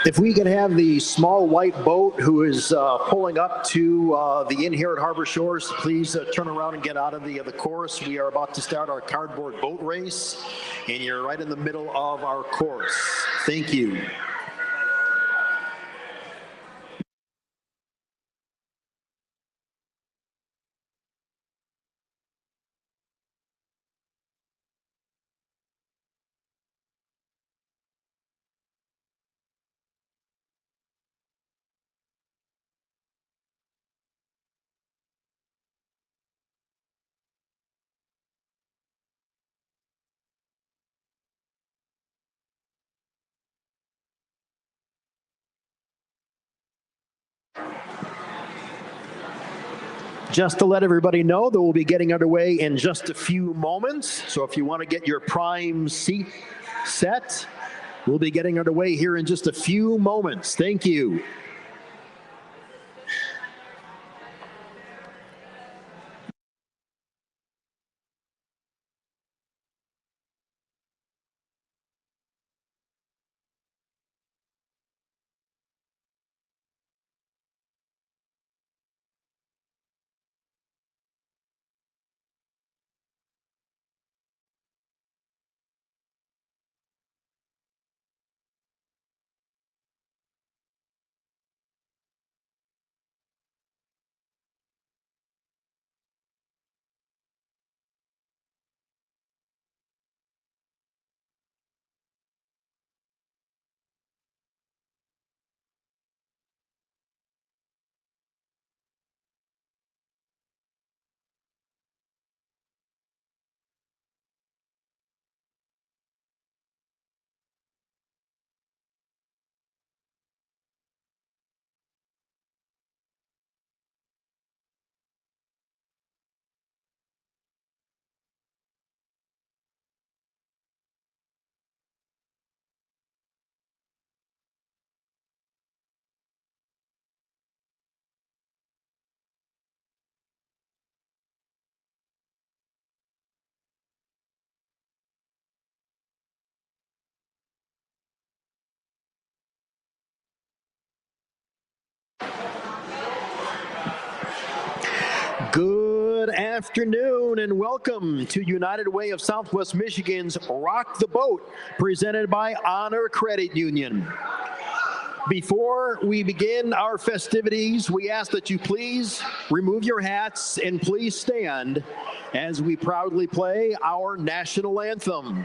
If we could have the small white boat who is pulling up to the inn here at Harbor Shores, please turn around and get out of the course. We are about to start our cardboard boat race, and you're right in the middle of our course. Thank you. Just to let everybody know that we'll be getting underway in just a few moments. So if you want to get your prime seat set, we'll be getting underway here in just a few moments. Thank you. Good afternoon and welcome to United Way of Southwest Michigan's Rock the Boat, presented by Honor Credit Union. Before we begin our festivities, we ask that you please remove your hats and please stand as we proudly play our national anthem.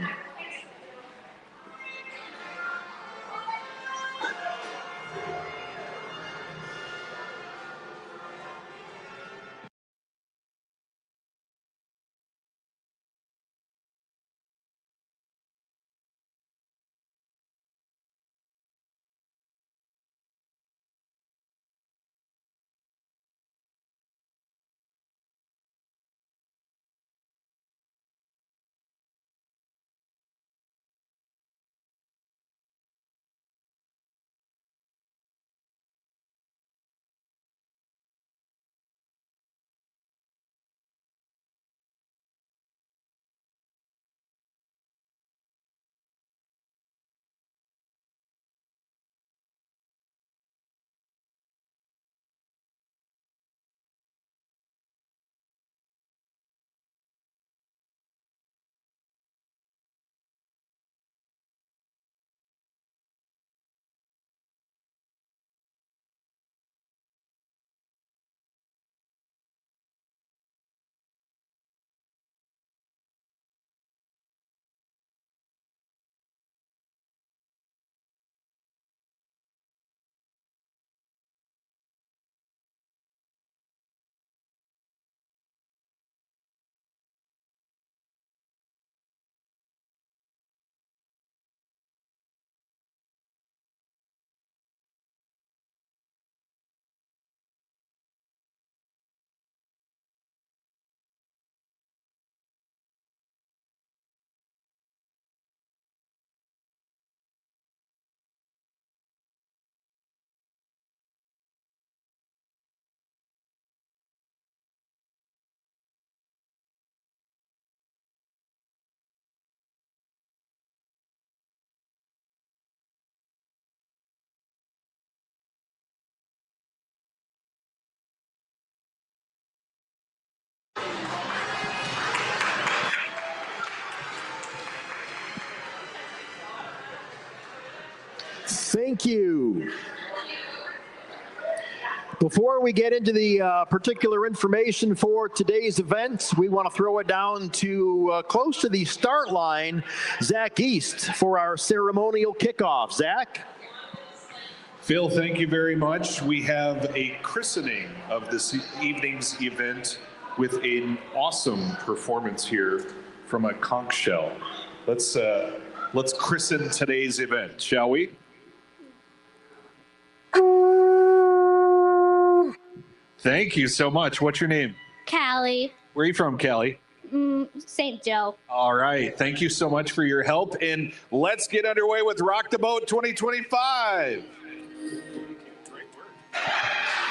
Thank you. Before we get into the particular information for today's event, we want to throw it down to close to the start line, Zach East, for our ceremonial kickoff. Zach? Phil, thank you very much. We have a christening of this evening's event with an awesome performance here from a conch shell. Let's christen today's event, shall we? Thank you so much. What's your name? Callie. Where are you from, Callie? St. Joe. All right. Thank you so much for your help. And let's get underway with Rock the Boat 2025.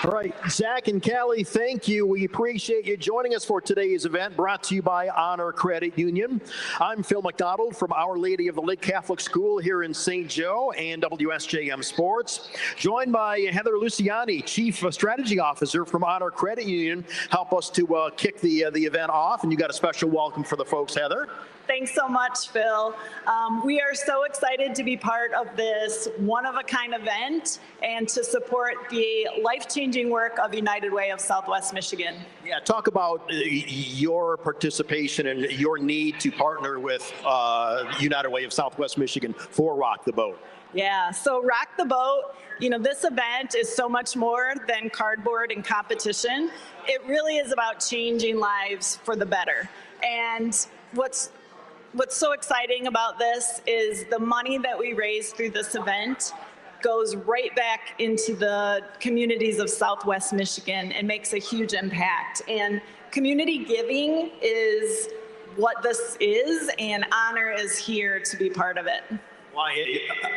All right, Zach and Callie, thank you. We appreciate you joining us for today's event, brought to you by Honor Credit Union. I'm Phil McDonald from Our Lady of the Lake Catholic School here in St. Joe and WSJM Sports, joined by Heather Luciani, Chief Strategy Officer from Honor Credit Union, help us to kick the event off. And you got a special welcome for the folks, Heather. Thanks so much, Phil. We are so excited to be part of this one-of-a-kind event and to support the life-changing work of United Way of Southwest Michigan. Yeah, talk about your participation and your need to partner with United Way of Southwest Michigan for Rock the Boat. Yeah, so Rock the Boat, this event is so much more than cardboard and competition. It really is about changing lives for the better. And what's so exciting about this is the money that we raise through this event goes right back into the communities of Southwest Michigan and makes a huge impact. And community giving is what this is, and Honor is here to be part of it. Well,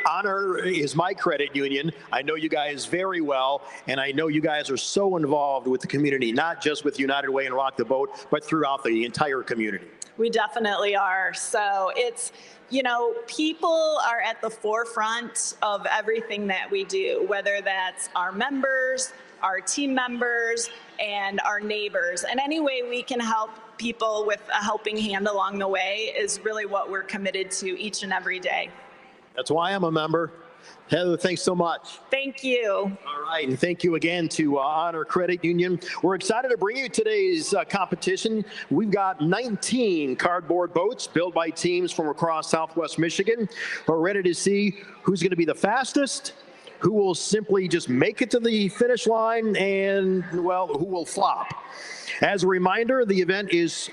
Honor is my credit union. I know you guys very well, and I know you guys are so involved with the community, not just with United Way and Rock the Boat, but throughout the entire community. We definitely are. So it's, people are at the forefront of everything that we do, whether that's our members, our team members, and our neighbors. And any way we can help people with a helping hand along the way is really what we're committed to each and every day. That's why I'm a member. Heather, thanks so much. Thank you. All right, and thank you again to Honor Credit Union. We're excited to bring you today's competition. We've got 19 cardboard boats built by teams from across Southwest Michigan. We're ready to see who's going to be the fastest, who will simply just make it to the finish line, and, well, who will flop. As a reminder, the event is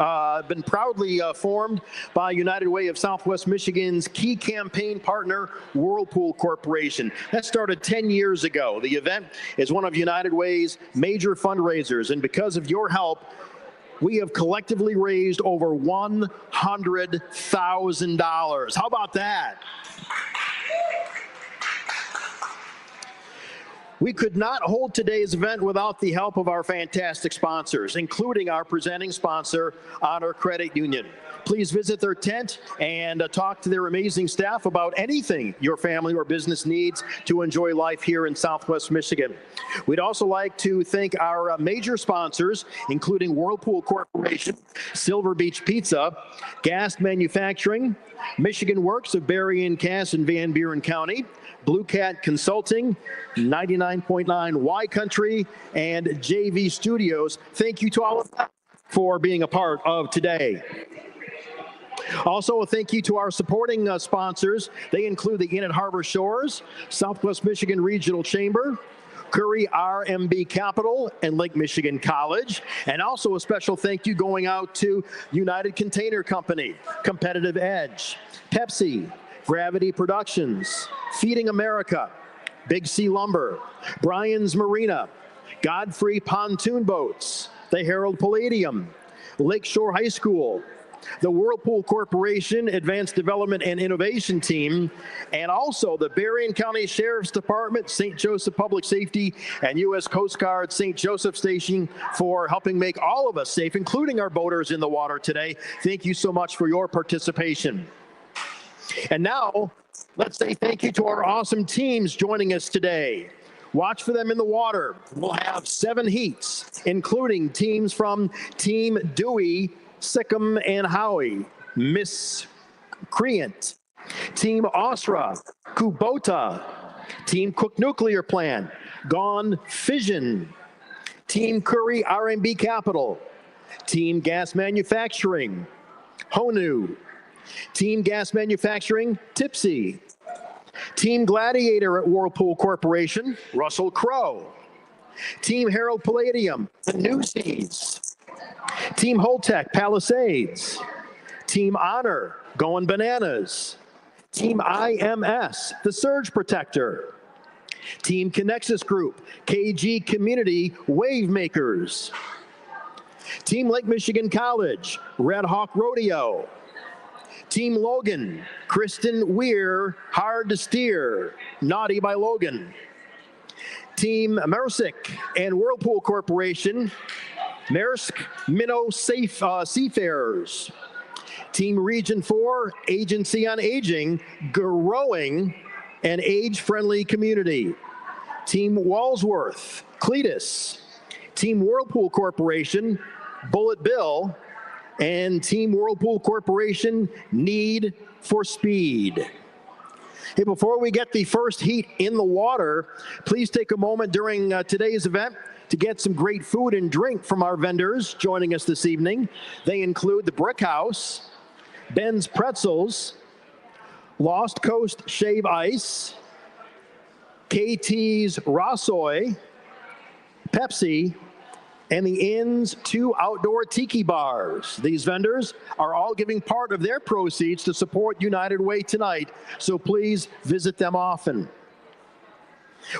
been proudly formed by United Way of Southwest Michigan's key campaign partner, Whirlpool Corporation. That started 10 years ago. The event is one of United Way's major fundraisers, and because of your help, we have collectively raised over $100,000. How about that? We could not hold today's event without the help of our fantastic sponsors, including our presenting sponsor, Honor Credit Union. Please visit their tent and talk to their amazing staff about anything your family or business needs to enjoy life here in Southwest Michigan. We'd also like to thank our major sponsors, including Whirlpool Corporation, Silver Beach Pizza, Gas Manufacturing, Michigan Works of Berrien, Cass, and Van Buren County, Blue Cat Consulting, 99.9 Y Country, and JV Studios. Thank you to all of them for being a part of today. Also, a thank you to our supporting sponsors. They include the Inn at Harbor Shores, Southwest Michigan Regional Chamber, Curry RMB Capital, and Lake Michigan College. And also a special thank you going out to United Container Company, Competitive Edge, Pepsi, Gravity Productions, Feeding America, Big C Lumber, Bryan's Marina, Godfrey Pontoon Boats, the Herald Palladium, Lakeshore High School, the Whirlpool Corporation Advanced Development and Innovation Team, and also the Berrien County Sheriff's Department, St. Joseph Public Safety, and U.S. Coast Guard St. Joseph Station for helping make all of us safe, including our boaters in the water today. Thank you so much for your participation. And now, let's say thank you to our awesome teams joining us today. Watch for them in the water. We'll have 7 heats, including teams from Team Dewey, Sikkim, and Howie, Miscreant, Team Osra, Kubota, Team Cook Nuclear Plant, Gone Fission. Team Curry R&B Capital. Team Gas Manufacturing, Honu. Team Gas Manufacturing, Tipsy. Team Gladiator at Whirlpool Corporation, Russell Crowe. Team Herald Palladium, the Newsies. Team Holtec, Palisades. Team Honor, Going Bananas. Team IMS, the Surge Protector. Team Connexus Group, KG Community Wave Makers. Team Lake Michigan College, Red Hawk Rodeo. Team Logan, Kristen Weir, Hard to Steer, Naughty by Logan. Team Maersk and Whirlpool Corporation, Maersk Minnow Seafarers. Team Region 4, Agency on Aging, growing an age-friendly community. Team Walsworth, Cletus. Team Whirlpool Corporation, Bullet Bill, and Team Whirlpool Corporation, Need for Speed. Hey, before we get the first heat in the water, please take a moment during today's event to get some great food and drink from our vendors joining us this evening. They include the Brick House, Ben's Pretzels, Lost Coast Shave Ice, KT's Rossoy, Pepsi, and the Inn's 2 outdoor tiki bars. These vendors are all giving part of their proceeds to support United Way tonight, so please visit them often.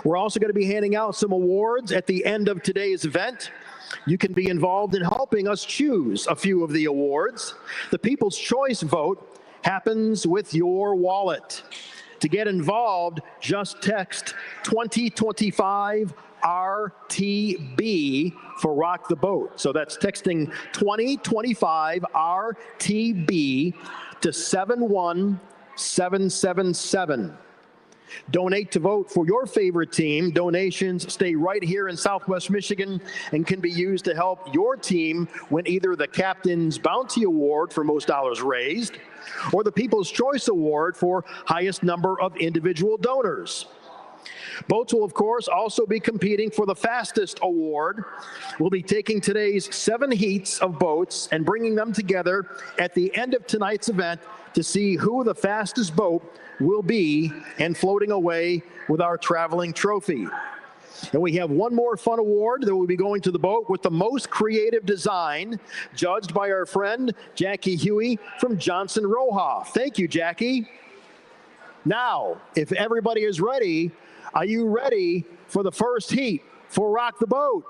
We're also going to be handing out some awards at the end of today's event. You can be involved in helping us choose a few of the awards. The People's Choice vote happens with your wallet. To get involved, just text 2025 RTB for Rock the Boat. So that's texting 2025 RTB to 71777. Donate to vote for your favorite team. Donations stay right here in Southwest Michigan and can be used to help your team win either the Captain's Bounty Award for most dollars raised or the People's Choice Award for highest number of individual donors. Boats will, of course, also be competing for the fastest award. We'll be taking today's 7 heats of boats and bringing them together at the end of tonight's event to see who the fastest boat will be and floating away with our traveling trophy. And we have one more fun award that will be going to the boat with the most creative design, judged by our friend Jackie Huey from Johnson Rohoff. Thank you, Jackie. Now, if everybody is ready, are you ready for the first heat for Rock the Boat?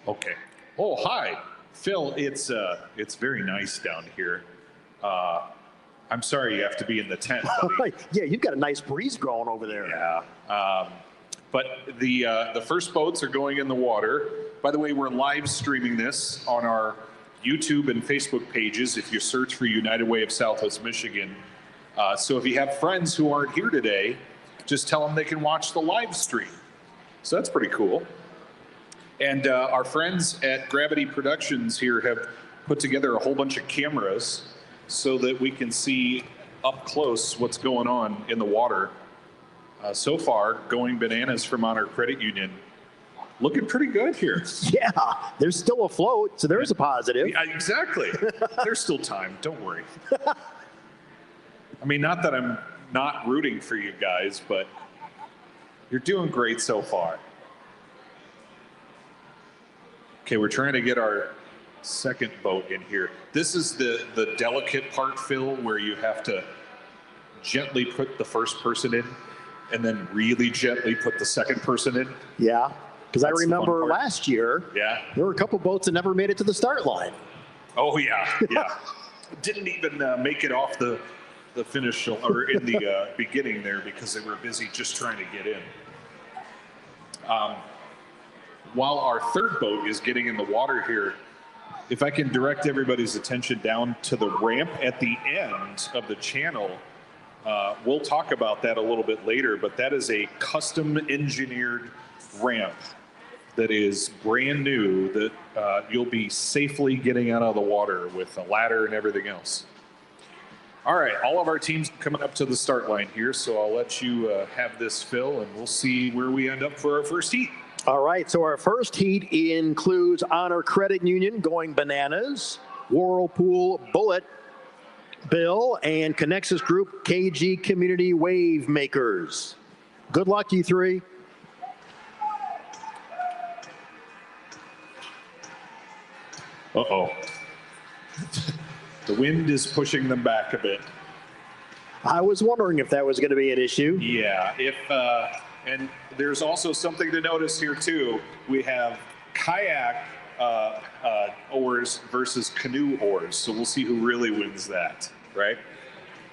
Okay. Oh, hi, Phil. It's very nice down here. I'm sorry you have to be in the tent, buddy. Yeah, you've got a nice breeze going over there. Yeah. But the first boats are going in the water. By the way, we're live streaming this on our YouTube and Facebook pages if you search for United Way of Southwest Michigan. So if you have friends who aren't here today, just tell them they can watch the live stream. So that's pretty cool. And our friends at Gravity Productions here have put together a whole bunch of cameras so that we can see up close what's going on in the water. So far, Going Bananas from Honor Credit Union, looking pretty good here. Yeah, there's still afloat, so there's a positive. Yeah, exactly. There's still time, don't worry. I mean, not that I'm not rooting for you guys, but you're doing great so far. Okay, we're trying to get our second boat in here. This is the delicate part, Phil, where you have to gently put the first person in and then really gently put the second person in. Yeah, because I remember last year, there were a couple boats that never made it to the start line. Oh, yeah, yeah. Didn't even make it off the finish or in the beginning there because they were busy just trying to get in. While our third boat is getting in the water here, if I can direct everybody's attention down to the ramp at the end of the channel, we'll talk about that a little bit later, but that is a custom engineered ramp that is brand new that you'll be safely getting out of the water with a ladder and everything else. All right, all of our teams coming up to the start line here, so I'll let you have this, Phil, and we'll see where we end up for our first heat. All right, so our first heat includes Honor Credit Union going bananas, Whirlpool Bullet Bill, and Connexus Group KG Community Wave Makers. Good luck, you three. Uh-oh. The wind is pushing them back a bit. I was wondering if that was going to be an issue. Yeah, and there's also something to notice here too. We have kayak oars versus canoe oars, so we'll see who really wins that, right?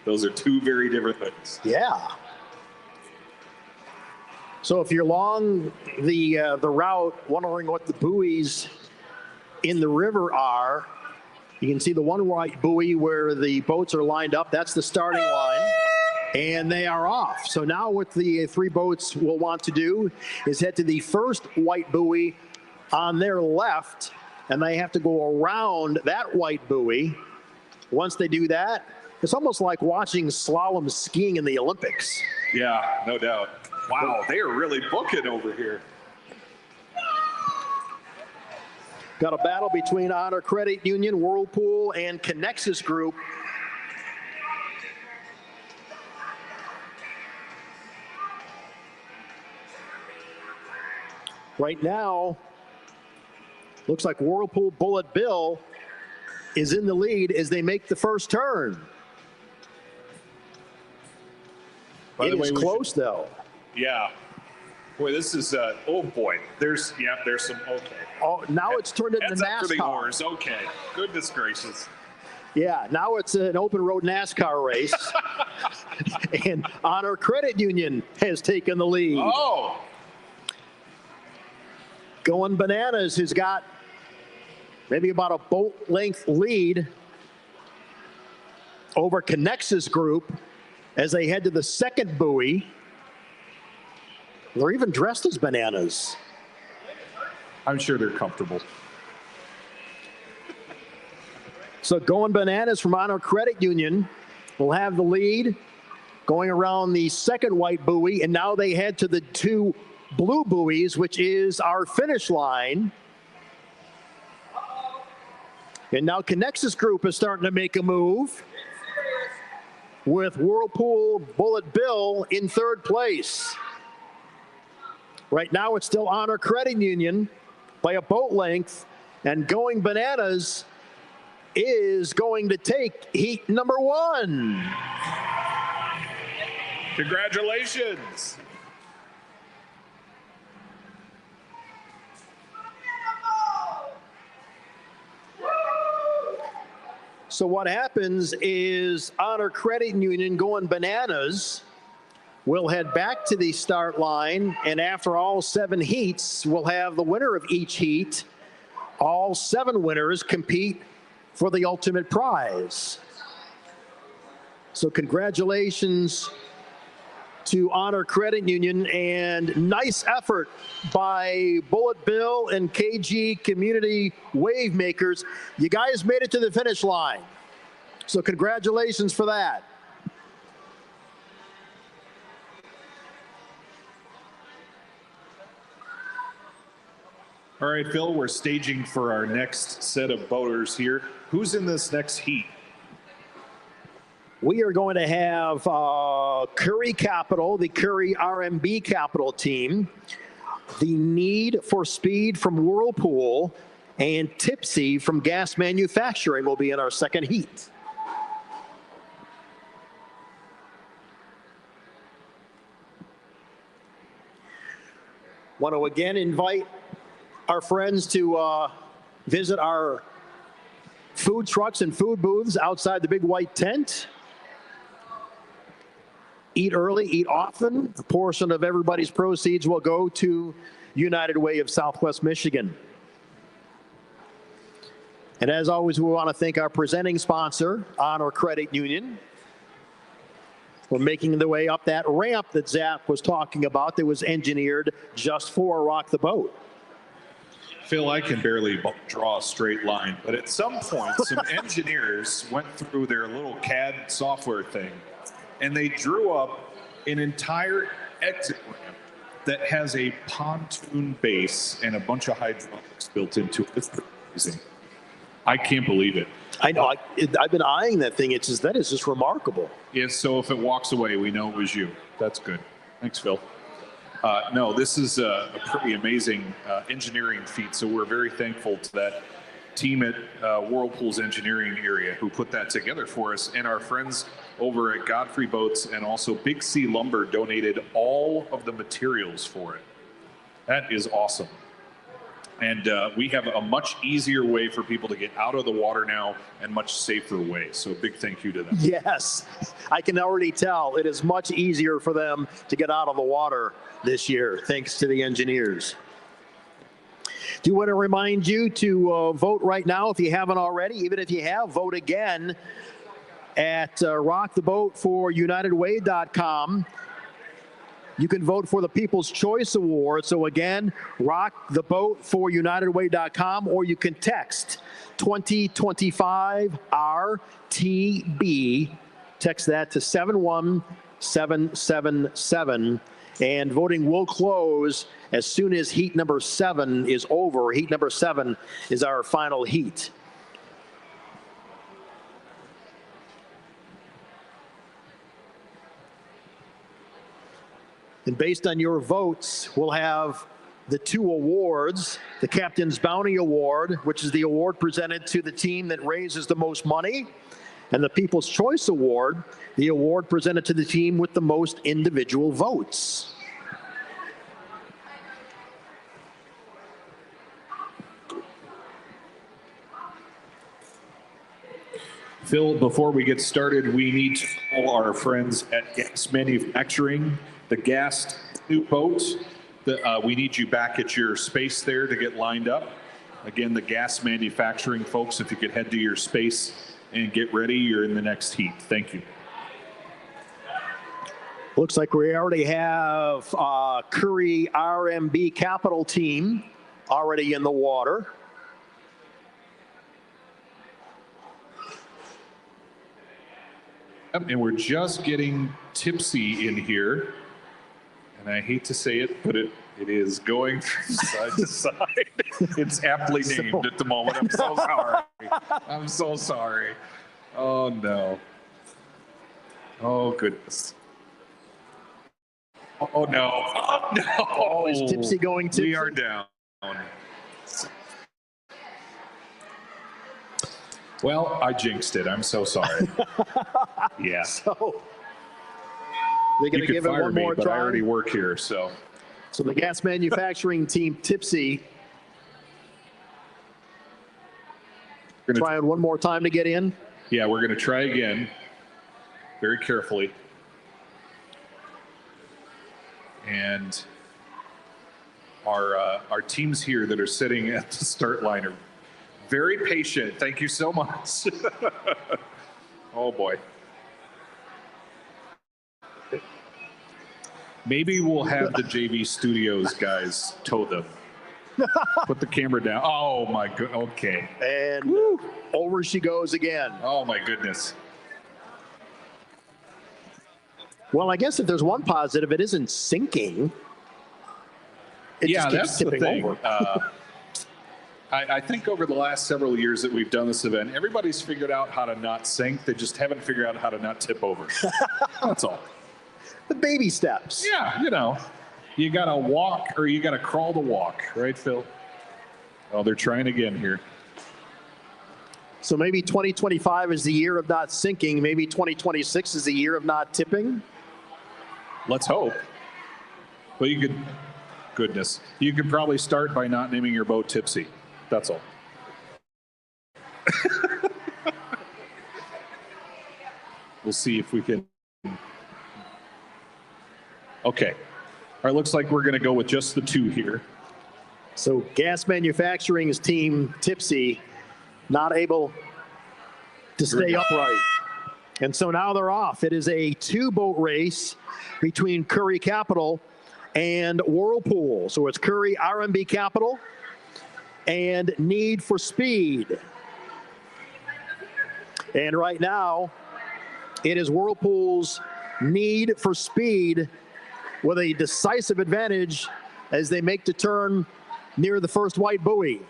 Those are two very different things. Yeah. So if you're along the route, wondering what the buoys in the river are, you can see the one white buoy where the boats are lined up. That's the starting line. And they are off. So now what the three boats will want to do is head to the first white buoy on their left, and they have to go around that white buoy. Once they do that, it's almost like watching slalom skiing in the Olympics. Yeah, no doubt. Wow, they are really booking over here. Got a battle between Honor Credit Union, Whirlpool, and Connexus Group. Right now, looks like Whirlpool Bullet Bill is in the lead as they make the first turn. It is close, though. Yeah. Boy, this is, oh boy. There's some, okay. Oh, now it's turned into That's up for the NASCAR. oars. Okay. Goodness gracious. Yeah, now it's an open road NASCAR race. And Honor Credit Union has taken the lead. Oh. Going Bananas, who's got maybe about a boat length lead over Connexus Group as they head to the second buoy. They're even dressed as bananas. I'm sure they're comfortable. So Going Bananas from Honor Credit Union will have the lead going around the second white buoy, and now they head to the two blue buoys, which is our finish line. And now Connexus Group is starting to make a move with Whirlpool Bullet Bill in third place. Right now it's still Honor Credit Union by a boat length, and Going Bananas is going to take heat number one. Congratulations. So what happens is Honor Credit Union Going Bananas will head back to the start line, and after all 7 heats, we'll have the winner of each heat. All 7 winners compete for the ultimate prize. So congratulations to Honor Credit Union, and nice effort by Bullet Bill and KG Community Wave Makers. You guys made it to the finish line. So congratulations for that. All right, Phil, we're staging for our next set of boaters here. Who's in this next heat? We are going to have Curry Capital, the Curry RMB Capital team, the Need for Speed from Whirlpool, and Tipsy from Gas Manufacturing will be in our second heat. Want to again invite our friends to visit our food trucks and food booths outside the big white tent. Eat early, eat often. A portion of everybody's proceeds will go to United Way of Southwest Michigan. And as always, we want to thank our presenting sponsor, Honor Credit Union. We're making the way up that ramp that Zach was talking about that was engineered just for Rock the Boat. Phil, I can barely draw a straight line, but at some point, some engineers went through their little CAD software thing, and they drew up an entire exit ramp that has a pontoon base and a bunch of hydraulics built into it. It's amazing. I can't believe it. I know. I've been eyeing that thing. That is just remarkable. Yeah, so if it walks away, we know it was you. That's good. Thanks, Phil. No, this is a pretty amazing engineering feat. So we're very thankful to that team at Whirlpool's engineering area who put that together for us. And our friends over at Godfrey Boats and also Big C Lumber donated all of the materials for it. That is awesome. And we have a much easier way for people to get out of the water now and much safer way. So a big thank you to them. Yes, I can already tell it is much easier for them to get out of the water this year, thanks to the engineers. Do want to remind you to vote right now if you haven't already. Even if you have, vote again at rocktheboatforunitedway.com. You can vote for the People's Choice Award. So again, rocktheboatforunitedway.com, or you can text 2025-RTB. Text that to 71777. And voting will close as soon as heat number 7 is over. Heat number 7 is our final heat. And based on your votes, we'll have the 2 awards, the Captain's Bounty Award, which is the award presented to the team that raises the most money, and the People's Choice Award, the award presented to the team with the most individual votes. Phil, before we get started, we need to call our friends at Gas Manufacturing, the Gas new boat. We need you back at your space there to get lined up. Again, the Gas Manufacturing folks, if you could head to your space and get ready, you're in the next heat. Thank you. Looks like we already have Curry RMB Capital team already in the water. And we're just getting tipsy in here. And I hate to say it, but it is going from side to side. It's aptly named at the moment. I'm so sorry. I'm so sorry. Oh, no. Oh, goodness. Oh, no. Oh, no. Oh, is Tipsy going tipsy? We are down. Well, I jinxed it. I'm so sorry. Yeah. So they're going You to could give it fire one me, more but I try. already work here, so. So the Gas Manufacturing team, Tipsy, trying one more time to get in. Yeah, we're going to try again, very carefully. And our teams here that are sitting at the start line are very patient. Thank you so much. Oh, boy. Maybe we'll have the JV Studios guys tow them. Put the camera down. Oh, my good. Okay. And over she goes again. Oh, my goodness. Well, I guess if there's one positive, it isn't sinking. It Yeah, just keeps that's the tipping thing. over. I think over the last several years that we've done this event, everybody's figured out how to not sink. They just haven't figured out how to not tip over. That's all. The baby steps. Yeah, you know, you got to walk or you got to crawl to walk, right, Phil? Oh, they're trying again here. So maybe 2025 is the year of not sinking. Maybe 2026 is the year of not tipping. Let's hope. But you could, goodness, you could probably start by not naming your boat Tipsy. That's all. We'll see if we can. Okay. All right, looks like we're going to go with just the 2 here. So Gas Manufacturing's team, Tipsy, not able to stay upright. And so now they're off. It is a 2-boat race between Curry Capital and Whirlpool. So it's Curry RMB Capital and Need for Speed. And right now, it is Whirlpool's Need for Speed with a decisive advantage as they make the turn near the first white buoy.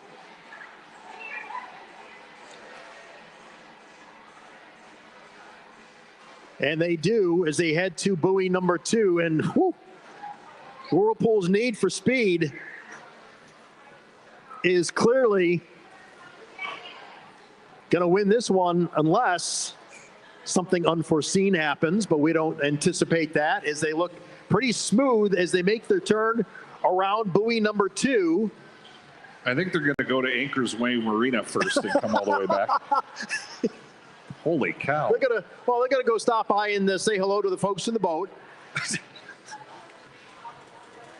And they do as they head to buoy number 2. And whew, Whirlpool's Need for Speed is clearly going to win this one unless something unforeseen happens, but we don't anticipate that as they look pretty smooth as they make their turn around buoy number 2. I think they're going to go to Anchors Way Marina first and come all the way back. Holy cow. They're gonna go stop by and say hello to the folks in the boat.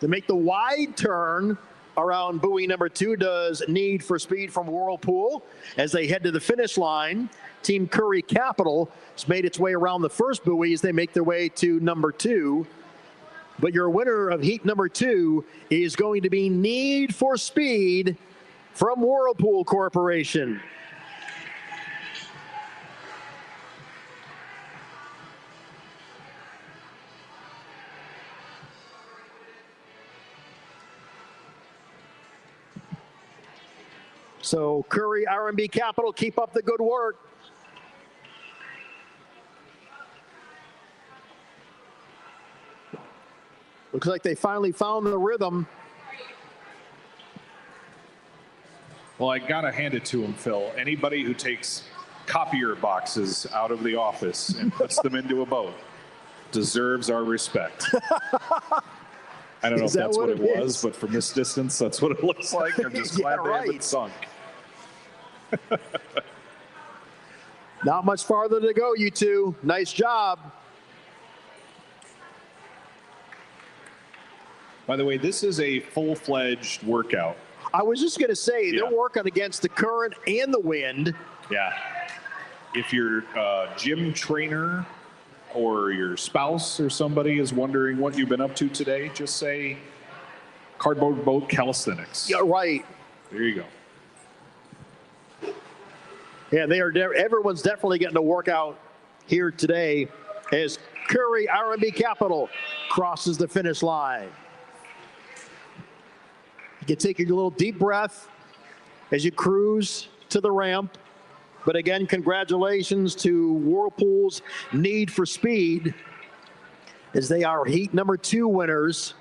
To make the wide turn around buoy number 2 does Need for Speed from Whirlpool as they head to the finish line. Team Curry Capital has made its way around the first buoy as they make their way to number 2. But your winner of heat number 2 is going to be Need for Speed from Whirlpool Corporation. So Curry RMB Capital, keep up the good work. Looks like they finally found the rhythm. Well, I got to hand it to him, Phil. Anybody who takes copier boxes out of the office and puts them into a boat deserves our respect. I don't know if that's what it was, but from this distance, that's what it looks like. I'm just glad they haven't sunk. Not much farther to go, you two. Nice job. By the way, this is a full-fledged workout. I was just going to say, they're working against the current and the wind. Yeah. If your gym trainer or your spouse or somebody is wondering what you've been up to today, just say cardboard boat calisthenics. Yeah, right. There you go. Yeah, everyone's definitely getting a workout here today as Curry RMB Capital crosses the finish line. You can take a little deep breath as you cruise to the ramp. But again, congratulations to Whirlpool's Need for Speed as they are heat number 2 winners.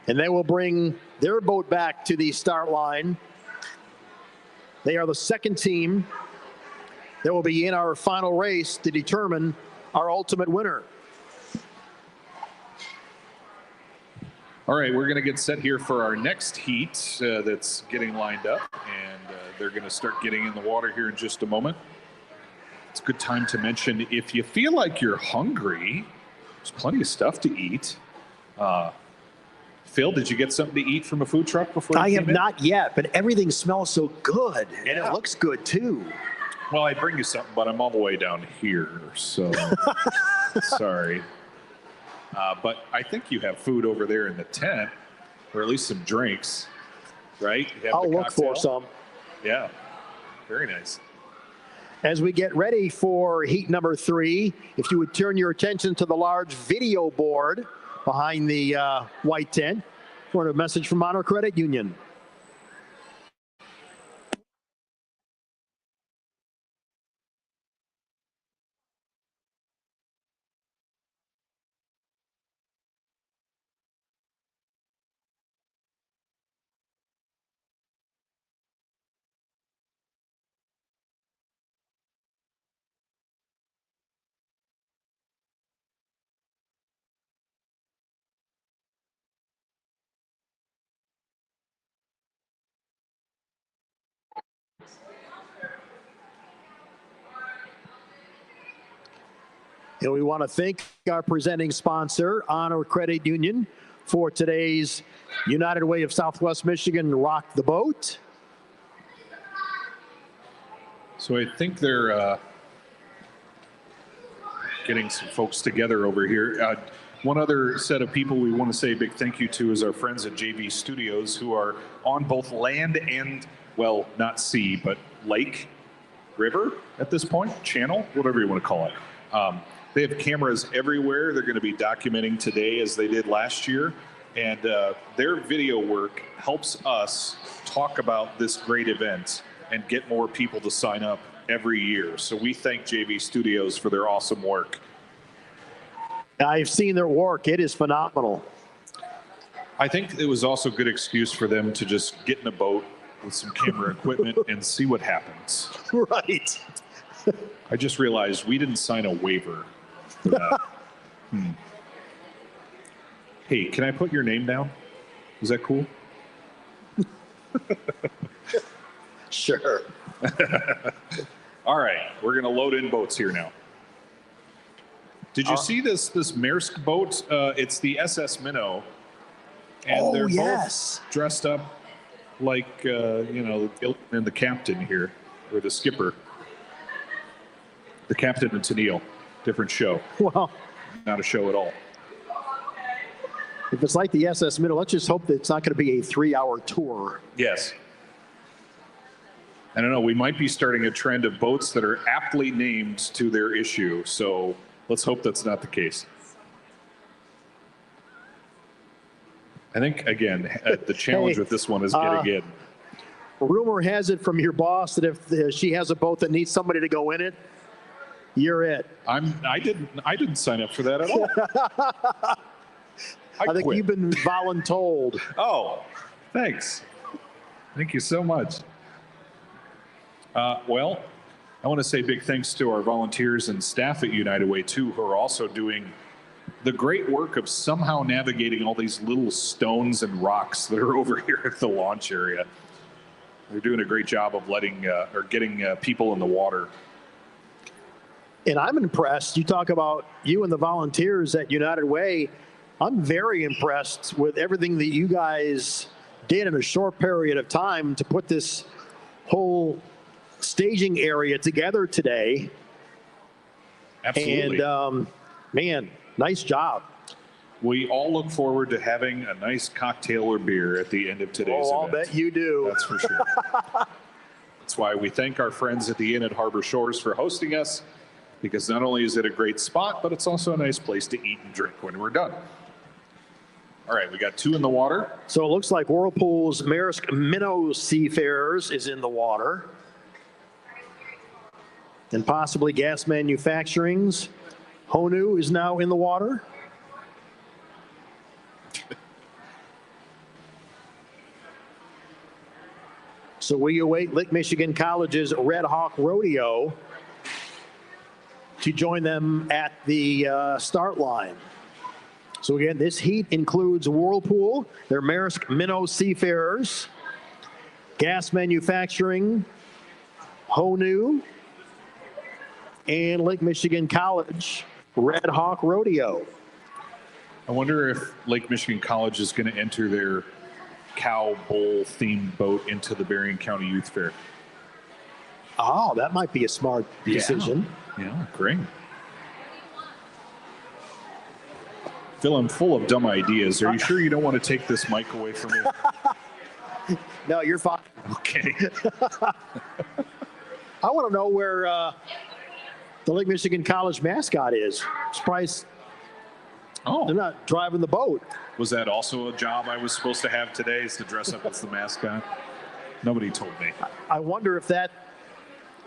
And they will bring their boat back to the start line. They are the second team that will be in our final race to determine our ultimate winner. All right, we're going to get set here for our next heat that's getting lined up, and they're going to start getting in the water here in just a moment. It's a good time to mention, if you feel like you're hungry, there's plenty of stuff to eat. Phil, did you get something to eat from a food truck before you I came have in? not yet, but everything smells so good, and it looks good too. Well, I bring you something, but I'm all the way down here, so sorry. But I think you have food over there in the tent, or at least some drinks, right? You have I'll the look cocktail? for some. Yeah, very nice. As we get ready for heat number 3, if you would turn your attention to the large video board behind the white tent for a message from Honor Credit Union. And we want to thank our presenting sponsor, Honor Credit Union, for today's United Way of Southwest Michigan Rock the Boat. So I think they're getting some folks together over here. One other set of people we want to say a big thank you to is our friends at JV Studios, who are on both land and, well, not sea, but lake, river at this point, channel, whatever you want to call it. They have cameras everywhere. They're going to be documenting today as they did last year. And their video work helps us talk about this great event and get more people to sign up every year. So we thank JV Studios for their awesome work. I've seen their work. It is phenomenal. I think it was also a good excuse for them to just get in a boat with some camera equipment and see what happens. Right. I just realized we didn't sign a waiver for that. Hey, can I put your name down? Is that cool? Sure. All right, we're going to load in boats here now. Did you see this Maersk boat? It's the SS Minnow. And they're both dressed up like, and the captain here, or the skipper. The captain and Tennille. Different show. Well, not a show at all. If it's like the SS Minnow, let's just hope that it's not going to be a 3-hour tour. Yes. I don't know. We might be starting a trend of boats that are aptly named to their issue. So let's hope that's not the case. I think, again, the challenge with this one is getting in. Rumor has it from your boss that if she has a boat that needs somebody to go in it, you're it. I didn't sign up for that at all. I think you've been voluntold. Oh, thanks. Thank you so much. Well, I want to say big thanks to our volunteers and staff at United Way, too, who are also doing the great work of somehow navigating all these little stones and rocks that are over here at the launch area. They're doing a great job of getting people in the water. And I'm impressed. You talk about you and the volunteers at United Way. I'm very impressed with everything that you guys did in a short period of time to put this whole staging area together today. Absolutely. And man, nice job. We all look forward to having a nice cocktail or beer at the end of today's event. I'll bet you do. That's for sure. That's why we thank our friends at the Inn at Harbor Shores for hosting us, because not only is it a great spot, but it's also a nice place to eat and drink when we're done. All right, we got 2 in the water. So it looks like Whirlpool's Maersk Minnow Seafarers is in the water. And possibly Gas Manufacturing's Honu is now in the water. So we await Lake Michigan College's Red Hawk Rodeo to join them at the start line. So again, this heat includes Whirlpool, their Maersk Minnow Seafarers, Gas Manufacturing, Honu, and Lake Michigan College Red Hawk Rodeo. I wonder if Lake Michigan College is going to enter their cow bowl themed boat into the Berrien County Youth Fair. Oh, that might be a smart decision. Yeah, great. Phil, I'm full of dumb ideas. Are you sure you don't want to take this mic away from me? No, you're fine. Okay. I want to know where the Lake Michigan College mascot is. Surprised they're not driving the boat. Was that also a job I was supposed to have today, is to dress up as the mascot? Nobody told me. I wonder if that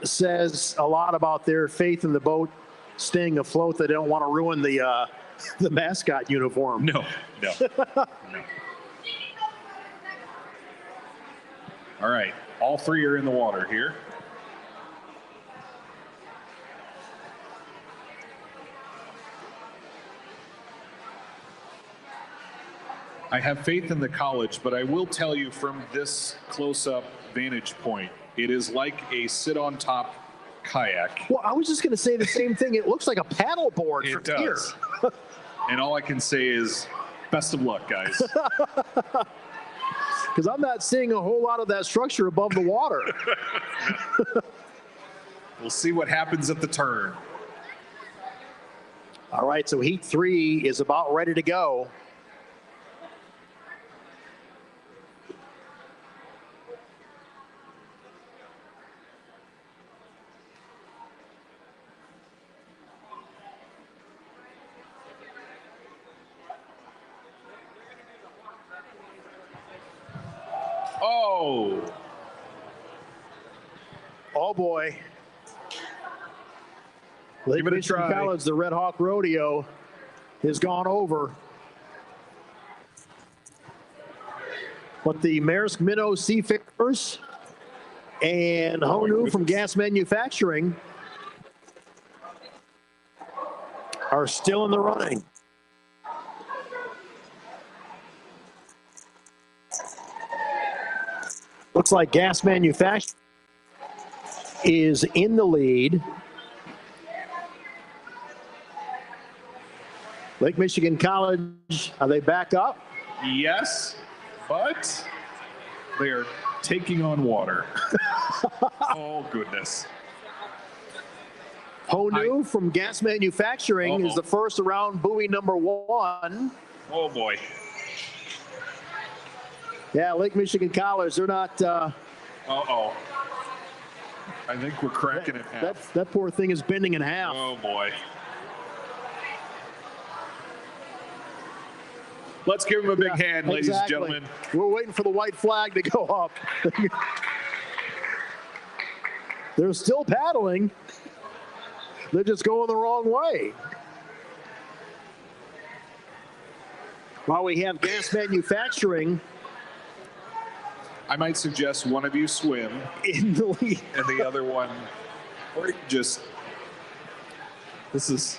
says a lot about their faith in the boat staying afloat. They don't want to ruin the mascot uniform. No. All right, all 3 are in the water here. I have faith in the college, but I will tell you from this close-up vantage point, it is like a sit-on-top kayak. Well, I was just going to say the same thing. It looks like a paddle board from here. And all I can say is, best of luck, guys. Because I'm not seeing a whole lot of that structure above the water. We'll see what happens at the turn. All right, so Heat 3 is about ready to go. Oh, Oh boy. Lake Give it a Michigan try. College, the Red Hawk Rodeo, has gone over. But the Maersk Minnow Seafarers and Honu from Gas Manufacturing are still in the running. Looks like Gas Manufacturing is in the lead. Lake Michigan College, are they back up? yes, but they are taking on water. Oh, goodness. Honu from Gas Manufacturing is the first around buoy number 1. Oh, boy. Yeah, Lake Michigan College, they're not, Uh-oh. I think we're cracking in half. that poor thing is bending in half. Oh, boy. Let's give him a big hand, ladies and Exactly. gentlemen. We're waiting for the white flag to go up. They're still paddling. They're just going the wrong way. While we have Gas Manufacturing I might suggest one of you swim in the lead. and the other one, or just, this is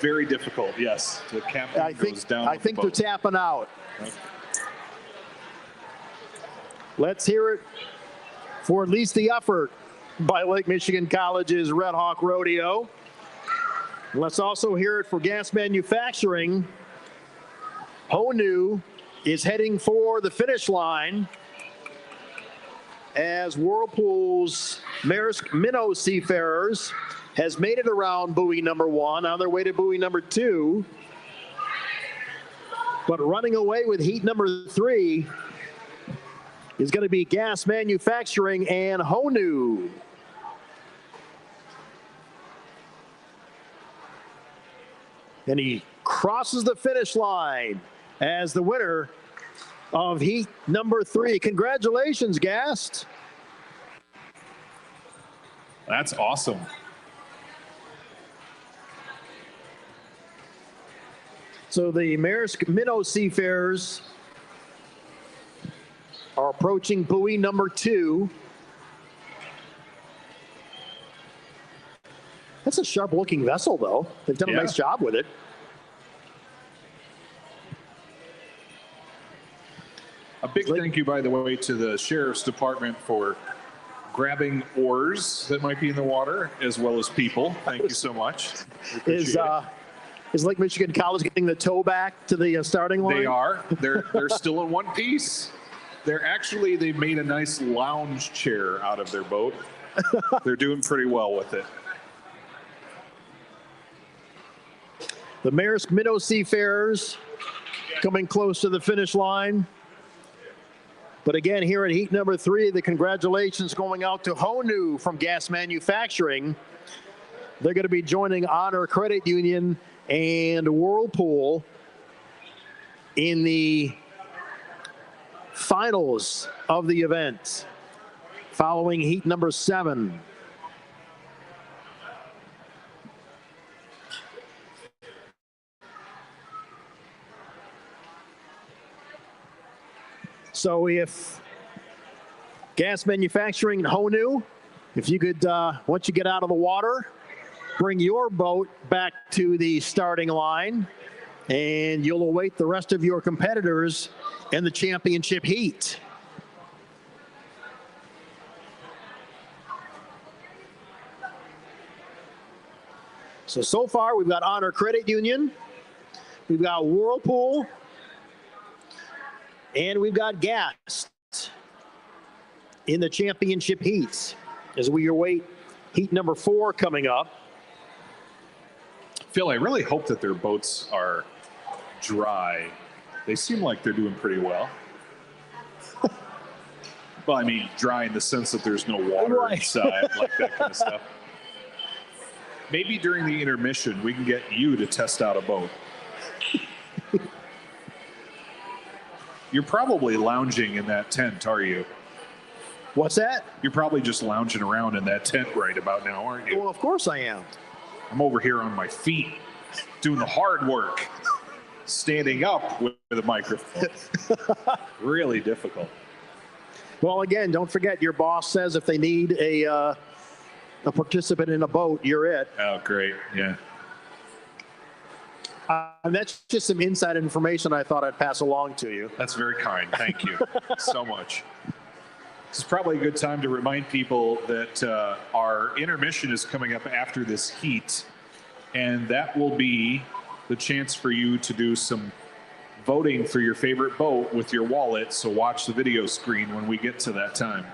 very difficult, yes. The captain I goes down I with the think they're boat. tapping out. Let's hear it for at least the effort by Lake Michigan College's Red Hawk Rodeo. Let's also hear it for Gas Manufacturing. Honu is heading for the finish line as Whirlpool's Maersk Minnow Seafarers has made it around buoy number 1 on their way to buoy number 2. But running away with heat number 3 is going to be Gas Manufacturing and Honu. And he crosses the finish line as the winner of heat number 3. Congratulations, Gast. That's awesome. So the Maersk Minnow Seafarers are approaching buoy number 2. That's a sharp-looking vessel, though. They've done a Yeah. nice job with it. A big thank you, by the way, to the Sheriff's Department for grabbing oars that might be in the water, as well as people. Thank you so much. We appreciate it. Is Lake Michigan College getting the tow back to the starting line? They are. They're still in one piece. They made a nice lounge chair out of their boat. They're doing pretty well with it. The Maersk Minnow Seafarers coming close to the finish line. But again, here at heat number 3, the congratulations going out to Honu from Gas Manufacturing. They're going to be joining Honor Credit Union and Whirlpool in the finals of the event following heat number 7. So if Gas Manufacturing and Honu, if you could, once you get out of the water, bring your boat back to the starting line, and you'll await the rest of your competitors in the championship heat. So far, we've got Honor Credit Union, we've got Whirlpool, and we've got Gast. in the championship heats as we await heat number 4 coming up. Phil, I really hope that their boats are dry. They seem like they're doing pretty well. Well, I mean, dry in the sense that there's no water Right. inside, like that kind of stuff. Maybe during the intermission, we can get you to test out a boat. You're probably lounging in that tent, are you? What's that? You're probably just lounging around in that tent right about now, aren't you? Well, of course I am. I'm over here on my feet doing the hard work, standing up with a microphone. Really difficult. Well, again, don't forget your boss says if they need a participant in a boat, you're it. Oh, great. Yeah. And that's just some inside information I thought I'd pass along to you. That's very kind. Thank you so much. This is probably a good time to remind people that our intermission is coming up after this heat, and that will be the chance for you to do some voting for your favorite boat with your wallet, so watch the video screen when we get to that time.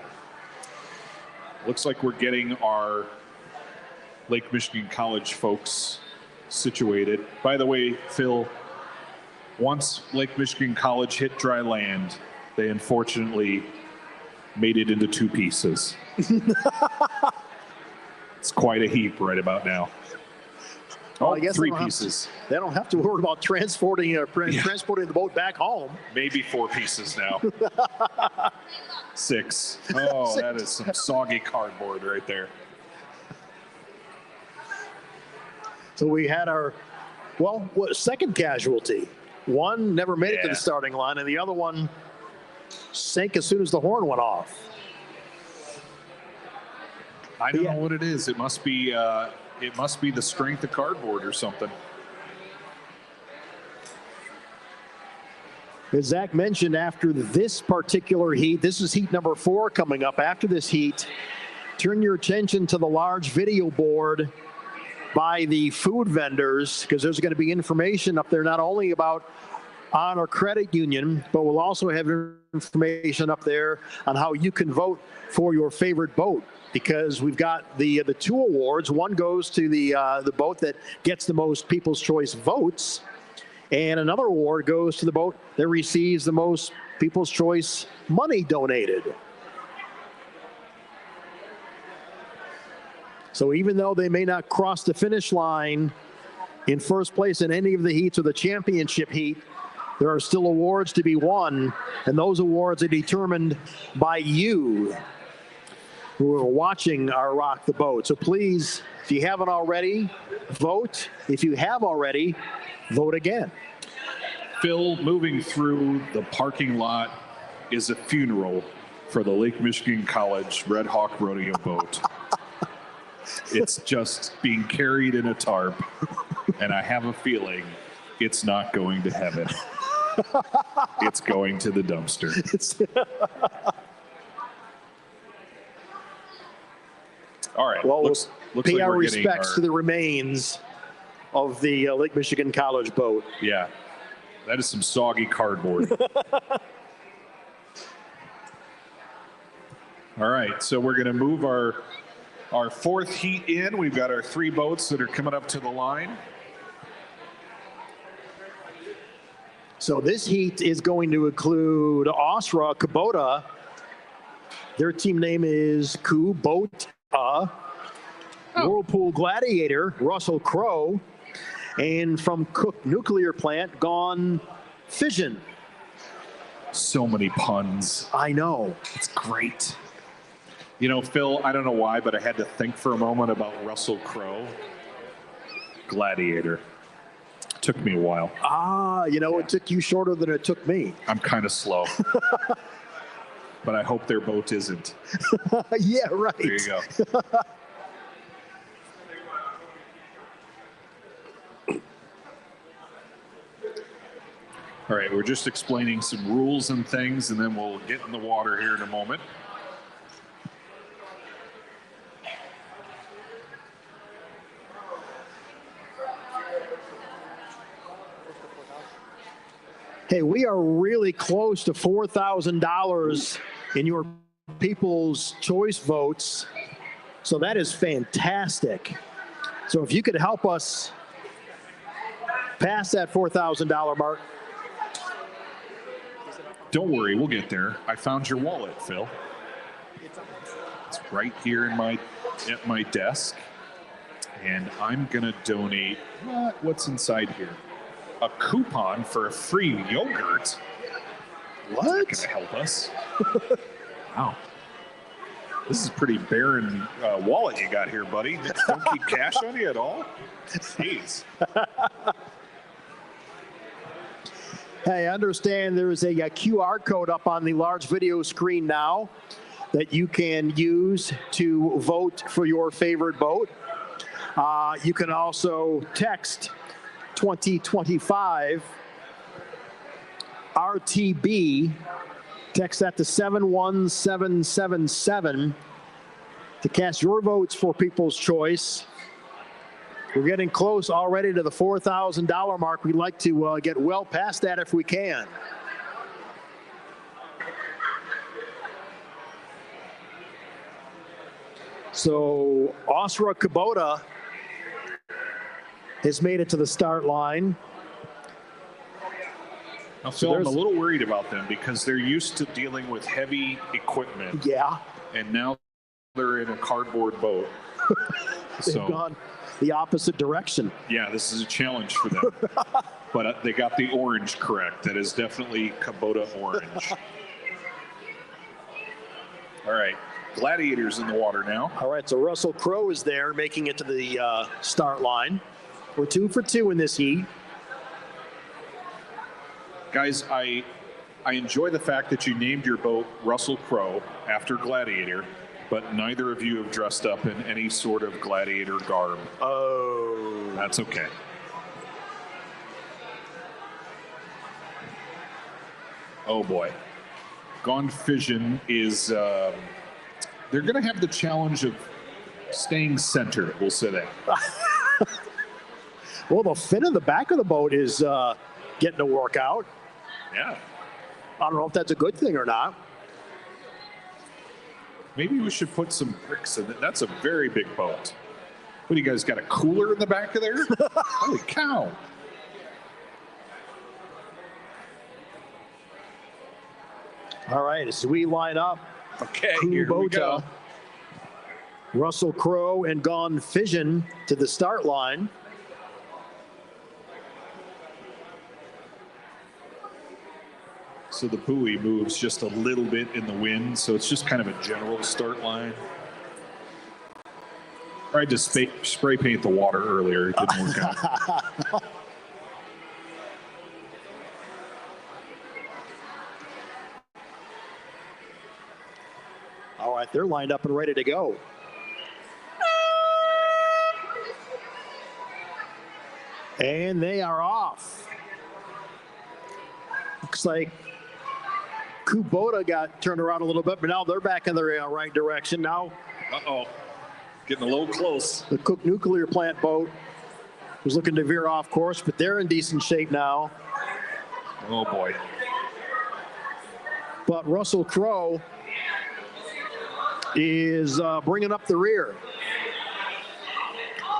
Looks like we're getting our Lake Michigan College folks situated. By the way, Phil, once Lake Michigan College hit dry land, they unfortunately made it into 2 pieces. It's quite a heap right about now. Oh, I guess 3 pieces. They don't have to worry about transporting the boat back home. Maybe 4 pieces now. 6. Oh, that is some soggy cardboard right there. So we had our, second casualty. One never made it to Yeah. the starting line, and the other one sank as soon as the horn went off. I don't Yeah. know what it is. It must be the strength of cardboard or something. As Zach mentioned, after this particular heat, this is heat number 4 coming up. After this heat, turn your attention to the large video board by the food vendors, because there's going to be information up there not only about Honor Credit Union, but we'll also have information up there on how you can vote for your favorite boat, because we've got the 2 awards. One goes to the boat that gets the most People's Choice votes, and another award goes to the boat that receives the most People's Choice money donated. So even though they may not cross the finish line in first place in any of the heats or the championship heat, there are still awards to be won, and those awards are determined by you who are watching our Rock the Boat. So please, if you haven't already, vote. If you have already, vote again. Phil, moving through the parking lot is a funeral for the Lake Michigan College Red Hawk Rodeo boat. It's just being carried in a tarp, and I have a feeling it's not going to heaven. It's going to the dumpster. All right. Well, looks pay like our we're getting respects to the remains of the Lake Michigan College boat. Yeah, that is some soggy cardboard. All right, so we're going to move our 4th heat in. We've got our 3 boats that are coming up to the line. So this heat is going to include Osra Kubota. Their team name is Kubota. Whirlpool Gladiator, Russell Crowe. And from Cook Nuclear Plant, Gone Fission. So many puns. I know. It's great. You know, Phil, I don't know why, but I had to think for a moment about Russell Crowe. Gladiator. Took me a while. It took you shorter than it took me. I'm kind of slow. But I hope their boat isn't. Yeah, right. There you go. All right, we're just explaining some rules and things, and then we'll get in the water here in a moment. Hey, we are really close to $4,000 in your people's choice votes. So that is fantastic. So if you could help us pass that $4,000 mark. Don't worry, we'll get there. I found your wallet, Phil. It's right here at my desk. And I'm going to donate, what's inside here? A coupon for a free yogurt. What? Going to help us. Wow. This is pretty barren wallet you got here, buddy. Don't keep cash on you at all? Jeez. Hey, I understand there is a QR code up on the large video screen now that you can use to vote for your favorite boat. You can also text 2025 RTB. Text that to 71777 to cast your votes for People's Choice. We're getting close already to the $4,000 mark. We'd like to get well past that if we can. So Osra Kubota has made it to the start line. Now, Phil, I'm a little worried about them because they're used to dealing with heavy equipment. Yeah. And now they're in a cardboard boat. They've gone the opposite direction. Yeah, this is a challenge for them. But they got the orange correct. That is definitely Kubota orange. All right. Gladiators in the water now. All right, so Russell Crowe is there making it to the start line. We're 2 for 2 in this heat. Guys, I enjoy the fact that you named your boat Russell Crowe after Gladiator, but neither of you have dressed up in any sort of Gladiator garb. Oh. That's okay. Oh, boy. Gone Fission is... they're going to have the challenge of staying centered, we'll say that. Well, the fin in the back of the boat is getting to work out. Yeah. I don't know if that's a good thing or not. Maybe we should put some bricks in it. That's a very big boat. What, do you guys got a cooler in the back of there? Holy cow. All right, as we line up, Okay, here we go. Russell Crowe and Gone Fission to the start line. So the buoy moves just a little bit in the wind, so it's just kind of a general start line. Tried to spray paint the water earlier. It didn't work out. All right, they're lined up and ready to go. And they are off. Looks like Kubota got turned around a little bit, but now they're back in the right direction. Now, Uh-oh. Getting a little close. the Cook Nuclear Plant boat was looking to veer off course, but they're in decent shape now. Oh, boy. But Russell Crowe is bringing up the rear.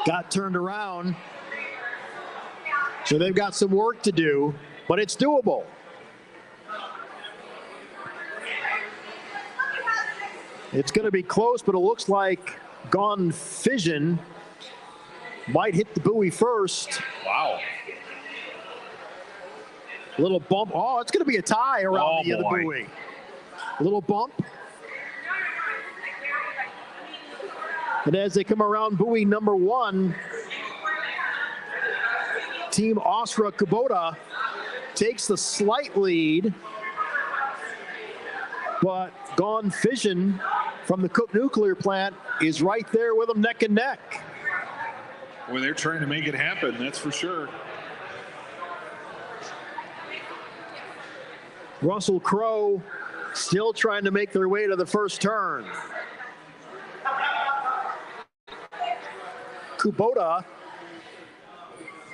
Got turned around. So they've got some work to do, but it's doable. It's going to be close, but it looks like Gone Fission might hit the buoy first. Wow. Little bump. Oh, it's going to be a tie around the boy. buoy. Little bump. And as they come around buoy number 1, Team Osra Kubota takes the slight lead, but Gone Fission from the Cook Nuclear Plant is right there with them neck and neck. Well, they're trying to make it happen, that's for sure. Russell Crowe still trying to make their way to the first turn. Kubota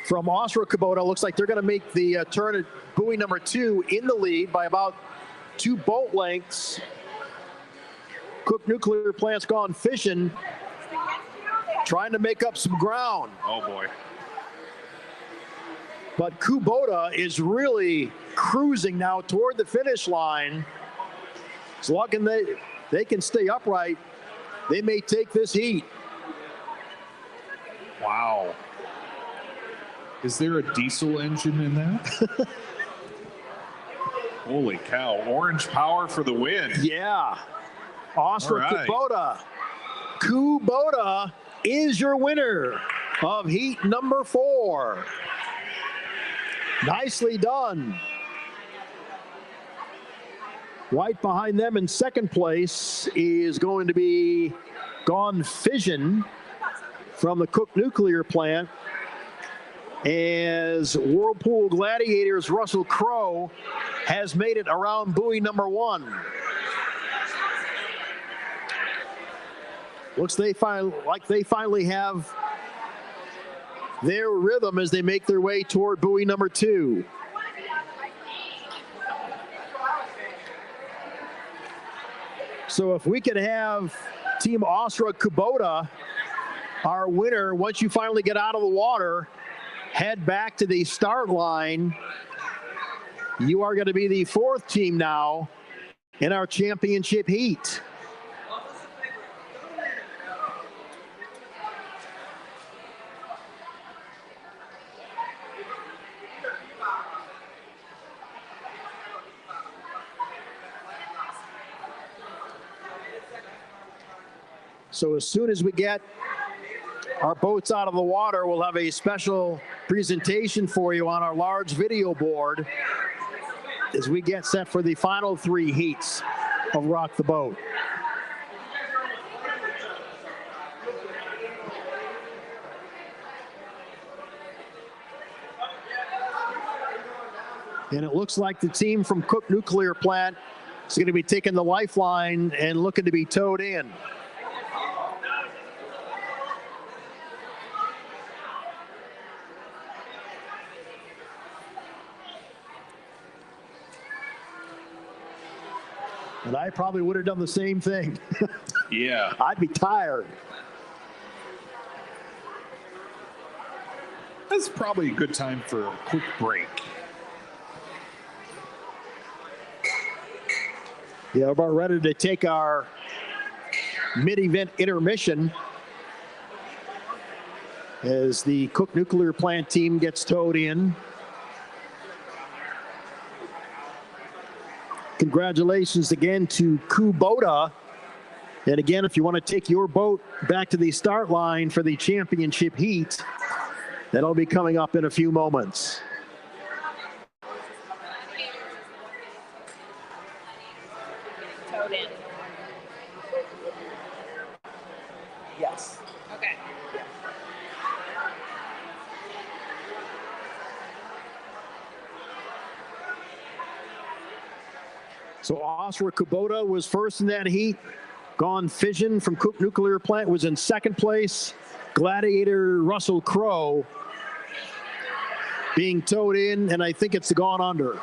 from Osra Kubota looks like they're going to make the turn at buoy number 2 in the lead by about 2 boat lengths. Cook Nuclear Plant's gone fishing, trying to make up some ground. Oh boy. But Kubota is really cruising now toward the finish line. As long as they can stay upright, they may take this heat. Wow. Is there a diesel engine in that? Holy cow. Orange power for the win. Yeah. Austria All right. Kubota. Kubota is your winner of heat number 4. Nicely done. Right behind them in second place is going to be Gone Fission from the Cook Nuclear Plant, as Whirlpool Gladiators Russell Crowe has made it around buoy number 1. Looks like they finally have their rhythm as they make their way toward buoy number 2. So if we could have Team Austria Kubota, our winner, once you finally get out of the water, head back to the start line, you are going to be the 4th team now in our championship heat. So as soon as we get our boats out of the water, we'll have a special presentation for you on our large video board as we get set for the final 3 heats of Rock the Boat. And it looks like the team from Cook Nuclear Plant is going to be taking the lifeline and looking to be towed in. And I probably would have done the same thing. Yeah. I'd be tired. That's probably a good time for a quick break. Yeah, we're about ready to take our mid-event intermission as the Cook Nuclear Plant team gets towed in. Congratulations again to Kubota. And again, if you want to take your boat back to the start line for the championship heat, that'll be coming up in a few moments. Towed in. Yes. Okay. So Austria Kubota was first in that heat. Gone Fission from Cook Nuclear Plant was in second place. Gladiator Russell Crowe being towed in, and I think it's gone under.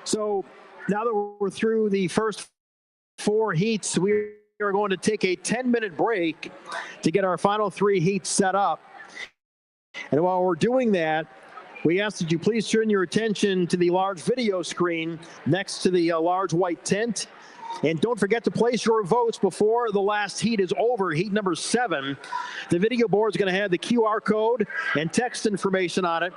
So now that we're through the first 4 heats, we are going to take a 10-minute break to get our final 3 heats set up. And while we're doing that, we ask that you please turn your attention to the large video screen next to the large white tent. And don't forget to place your votes before the last heat is over, heat number 7. The video board is going to have the QR code and text information on it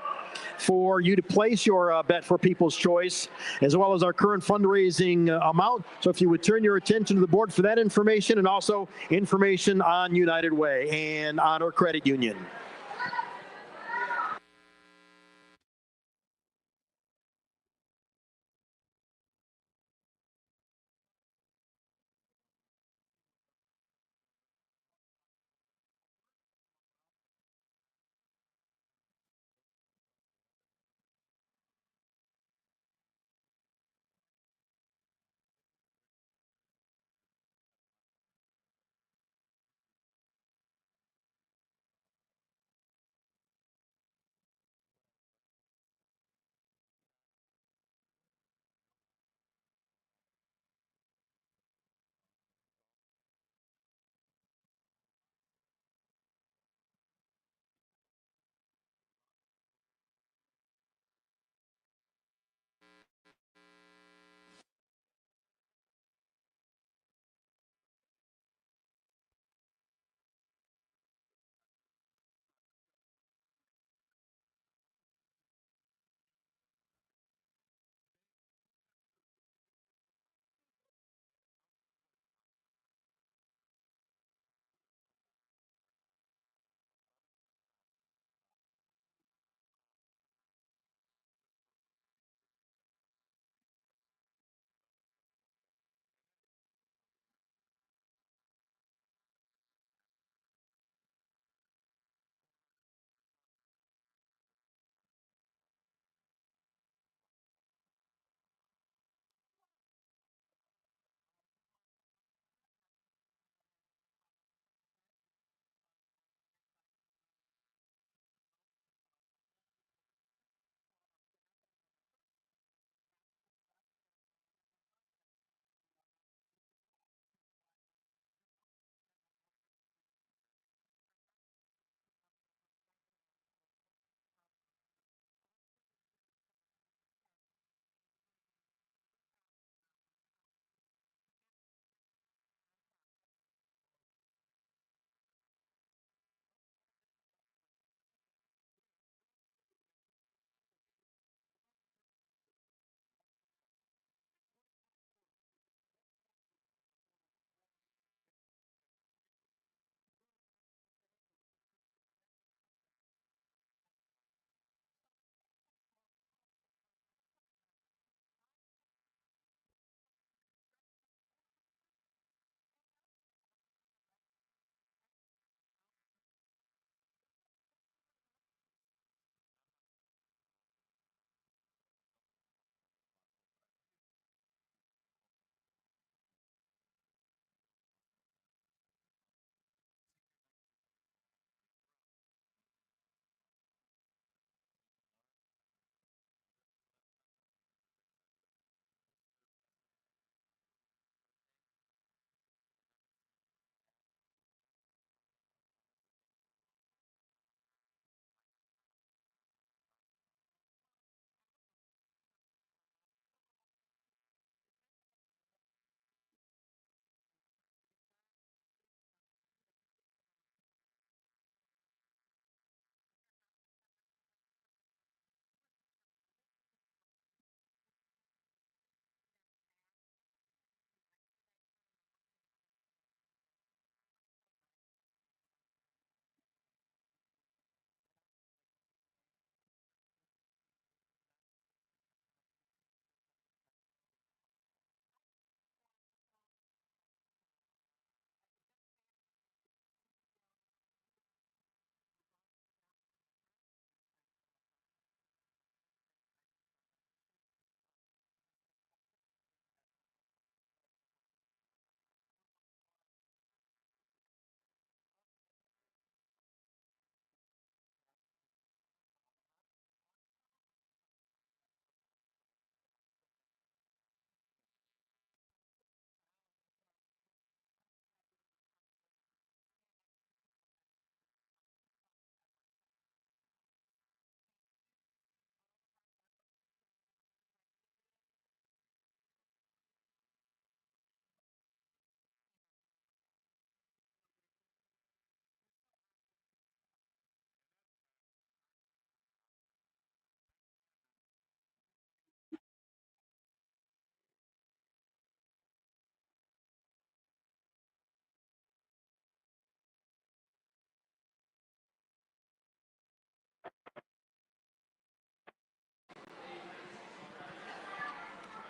for you to place your bet for People's Choice, as well as our current fundraising amount. So if you would turn your attention to the board for that information, and also information on United Way and Honor Credit Union.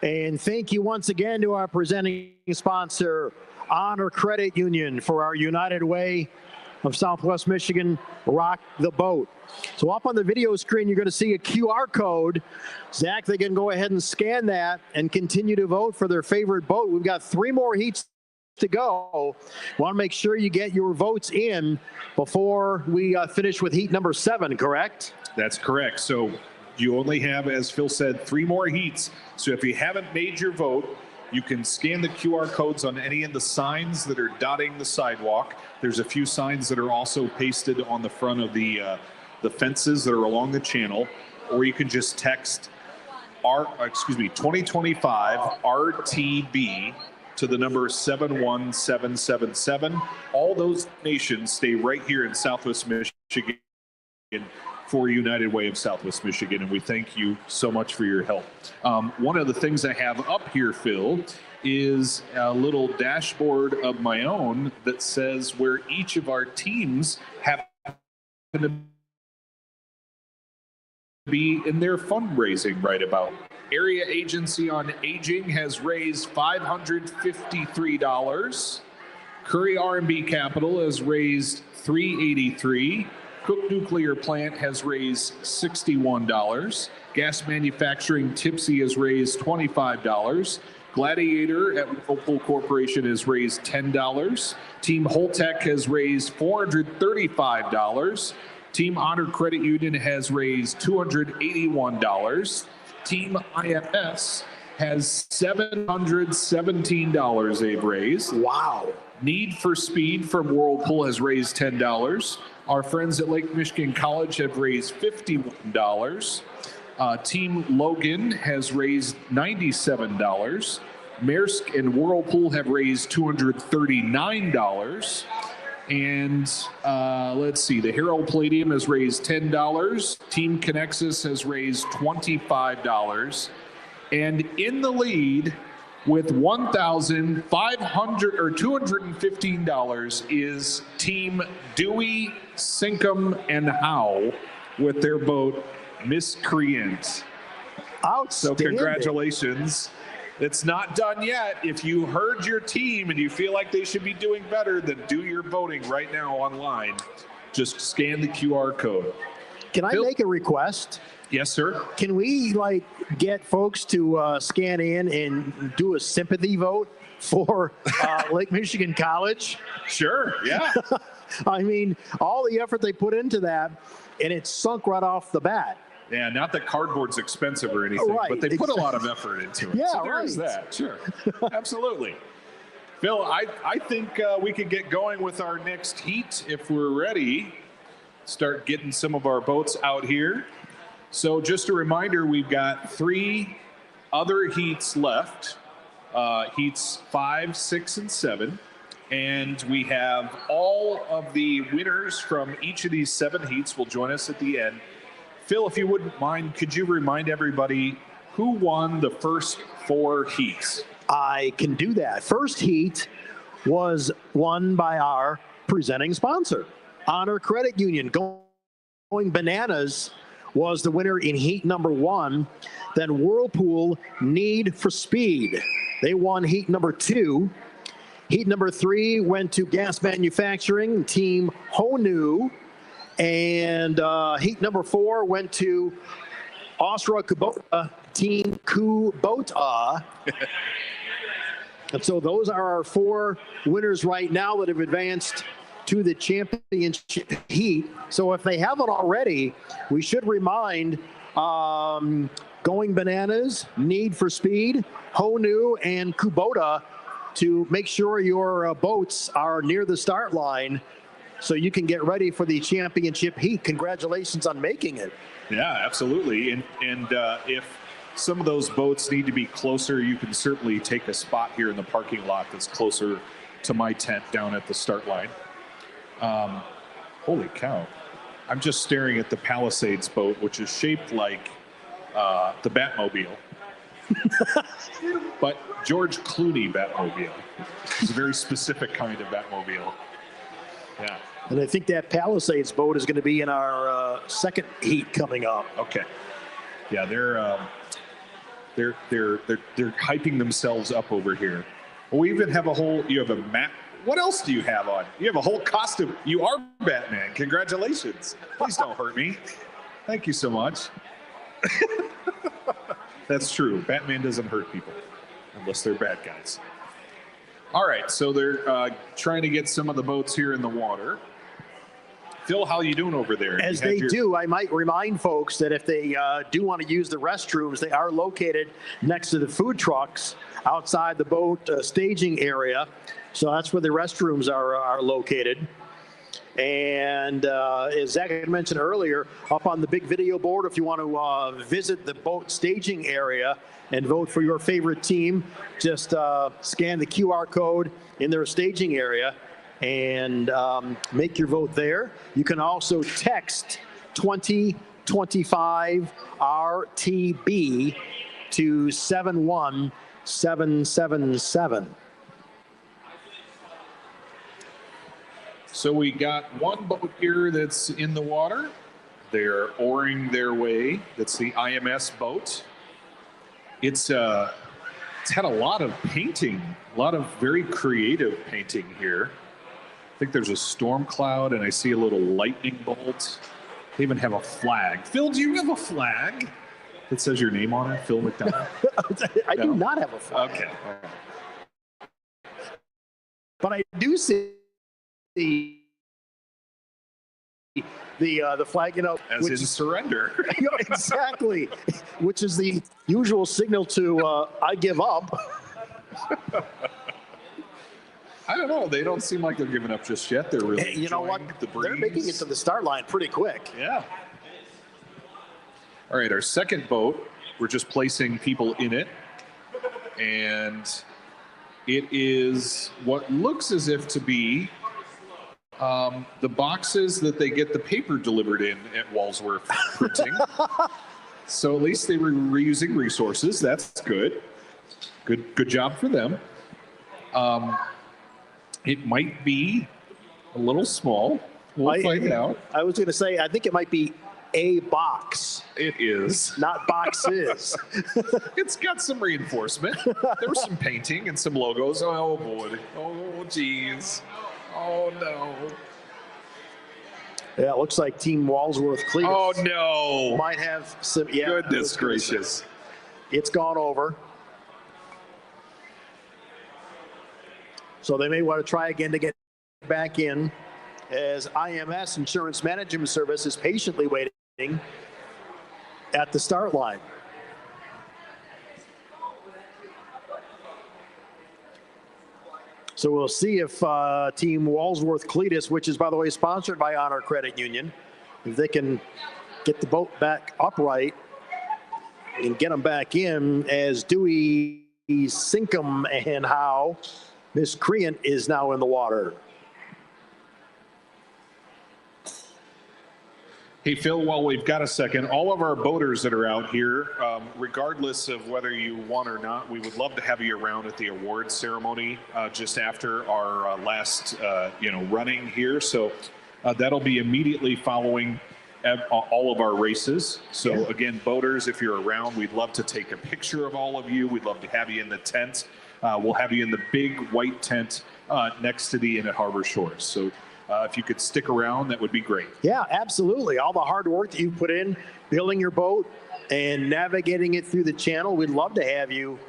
And thank you once again to our presenting sponsor, Honor Credit Union, for our United Way of Southwest Michigan Rock the Boat. So up on the video screen, you're going to see a QR code. Zach, they can go ahead and scan that and continue to vote for their favorite boat. We've got 3 more heats to go. Want to make sure you get your votes in before we finish with heat number 7, correct? That's correct. So you only have, as Phil said, 3 more heats. So if you haven't made your vote, you can scan the QR codes on any of the signs that are dotting the sidewalk. There's a few signs that are also pasted on the front of the fences that are along the channel, or you can just text 2025 RTB to the number 71777. All those nations stay right here in Southwest Michigan for United Way of Southwest Michigan, and we thank you so much for your help. One of the things I have up here, Phil, is a little dashboard of my own that says where each of our teams happen to be in their fundraising right about. Area Agency on Aging has raised $553. Curry R&B Capital has raised $383. Cook Nuclear Plant has raised $61. Gas Manufacturing Tipsy has raised $25. Gladiator at Whirlpool Corporation has raised $10. Team Holtec has raised $435. Team Honor Credit Union has raised $281. Team IFS has $717 they've raised. Wow. Need for Speed from Whirlpool has raised $10. Our friends at Lake Michigan College have raised $51. Team Logan has raised $97. Maersk and Whirlpool have raised $239. And let's see, the Herald Palladium has raised $10. Team Connexus has raised $25. And in the lead with $1,500 or $215 is Team Dewey, Sinkum, and Howe with their boat Miscreant. Outstanding. So congratulations. It's not done yet. If you heard your team and you feel like they should be doing better, then do your voting right now online. Just scan the QR code. Can I make a request? Yes, sir. Can we get folks to scan in and do a sympathy vote for Lake Michigan College? Sure, yeah. I mean, all the effort they put into that, and it sunk right off the bat. Yeah, not that cardboard's expensive or anything, Right, but they put a lot of effort into it. Yeah, so there's that. Sure, absolutely. Phil, I think we could get going with our next heat if we're ready. Start getting some of our boats out here. So just a reminder, we've got 3 other heats left, heats 5, 6, and 7. And we have all of the winners from each of these 7 heats will join us at the end. Phil, if you wouldn't mind, could you remind everybody who won the first 4 heats? I can do that. First heat was won by our presenting sponsor, Honor Credit Union. Going Bananas was the winner in heat number 1. Then Whirlpool Need for Speed. They won heat number 2. Heat number 3 went to Gas Manufacturing, Team Honu. And heat number 4 went to Osra Kubota, Team Kubota. And so those are our 4 winners right now that have advanced to the championship heat. So if they haven't already, we should remind Going Bananas, Need for Speed, Honu, and Kubota to make sure your boats are near the start line so you can get ready for the championship heat. Congratulations on making it. Yeah, absolutely. And if some of those boats need to be closer, you can certainly take a spot here in the parking lot that's closer to my tent down at the start line. Holy cow. I'm just staring at the Palisades boat, which is shaped like the Batmobile. But George Clooney Batmobile. It's a very specific kind of Batmobile. Yeah. And I think that Palisades boat is going to be in our second heat coming up. Okay. Yeah, they're They're hyping themselves up over here. We even have you have a map. What else do you have on? You have a whole costume. You are Batman. Congratulations. Please don't hurt me. Thank you so much. That's true. Batman doesn't hurt people unless they're bad guys. All right, so they're trying to get some of the boats here in the water. Phil, how are you doing over there? As they do, I might remind folks that if they do want to use the restrooms, they are located next to the food trucks outside the boat staging area. So that's where the restrooms are located. And as Zach had mentioned earlier, up on the big video board, if you want to visit the boat staging area and vote for your favorite team, just scan the QR code in their staging area and make your vote there. You can also text 2025 RTB to 71777. So we got one boat here that's in the water. They're oaring their way. That's the IMS boat. It's had a lot of painting, a lot of very creative painting here. I think there's a storm cloud and I see a little lightning bolt. They even have a flag. Phil, do you have a flag that says your name on it, Phil McDonald? I do not have a flag. Okay. All right. But I do see the flag, As in surrender. exactly, which is the usual signal to I give up. I don't know. They don't seem like they're giving up just yet. They're really You know what? the breeze. They're making it to the start line pretty quick. Yeah. All right, our second boat, we're just placing people in it. And it is what looks as if to be the boxes that they get the paper delivered in at Walsworth Printing. So at least they were reusing resources. That's good. Good job for them. It might be a little small. We'll find out. I was going to say, I think it might be a box, It is. not boxes. It's got some reinforcement. There was some painting and some logos. Oh boy. Oh geez. Oh no. Yeah, it looks like Team Walsworth Cletus Oh no. might have some. Yeah, I Goodness was gonna say, gracious. it's gone over. So they may want to try again to get back in, as IMS Insurance Management Service is patiently waiting at the start line. So we'll see if Team Walsworth Cletus, which is, by the way, sponsored by Honor Credit Union, if they can get the boat back upright and get them back in, as Dewey Sinkum and Howe Miscreant is now in the water. Hey, Phil, while we've got a second, all of our boaters that are out here, regardless of whether you won or not, we would love to have you around at the awards ceremony just after our last, running here. So that'll be immediately following all of our races. So again, boaters, if you're around, we'd love to take a picture of all of you. We'd love to have you in the tent. We'll have you in the big white tent next to the Inn at Harbor Shores. So if you could stick around, that would be great. Yeah, absolutely. All the hard work that you put in building your boat and navigating it through the channel, we'd love to have you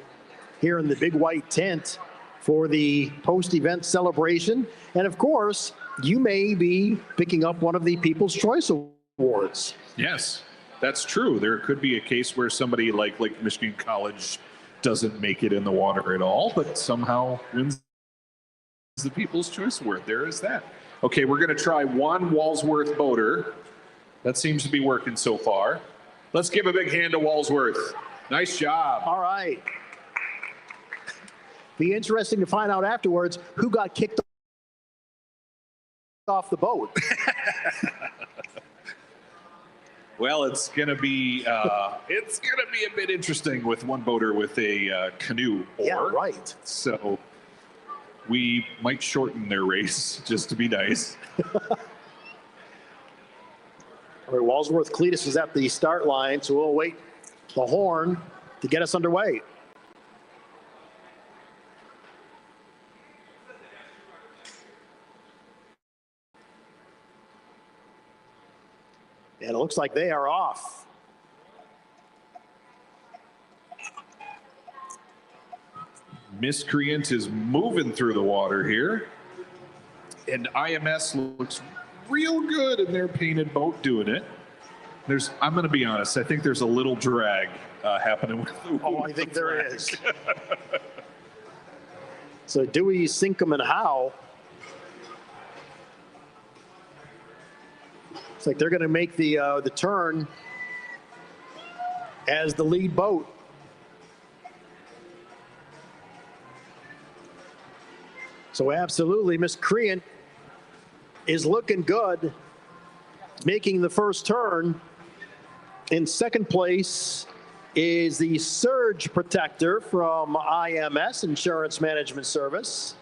here in the big white tent for the post-event celebration. And of course, you may be picking up one of the People's Choice Awards. Yes, that's true. There could be a case where somebody like Lake Michigan College doesn't make it in the water at all, but somehow wins the People's Choice Award. There is that. Okay, we're going to try one Walsworth boater. That seems to be working so far. Let's give a big hand to Walsworth. Nice job. All right. Be interesting to find out afterwards who got kicked off the boat. Well, it's going to be a bit interesting with one boater with a canoe oar. Yeah, right. So we might shorten their race just to be nice. All right, Walsworth Cletus is at the start line, so we'll wait the horn to get us underway. And it looks like they are off. Miscreant is moving through the water here. And IMS looks real good in their painted boat doing it. I'm going to be honest, I think there's a little drag happening with the I think there is. So Dewey, Sinkum, and Howe. It's like they're going to make the turn as the lead boat. So absolutely, Miscreant is looking good, making the first turn. In second place is the Surge Protector from IMS, Insurance Management Service.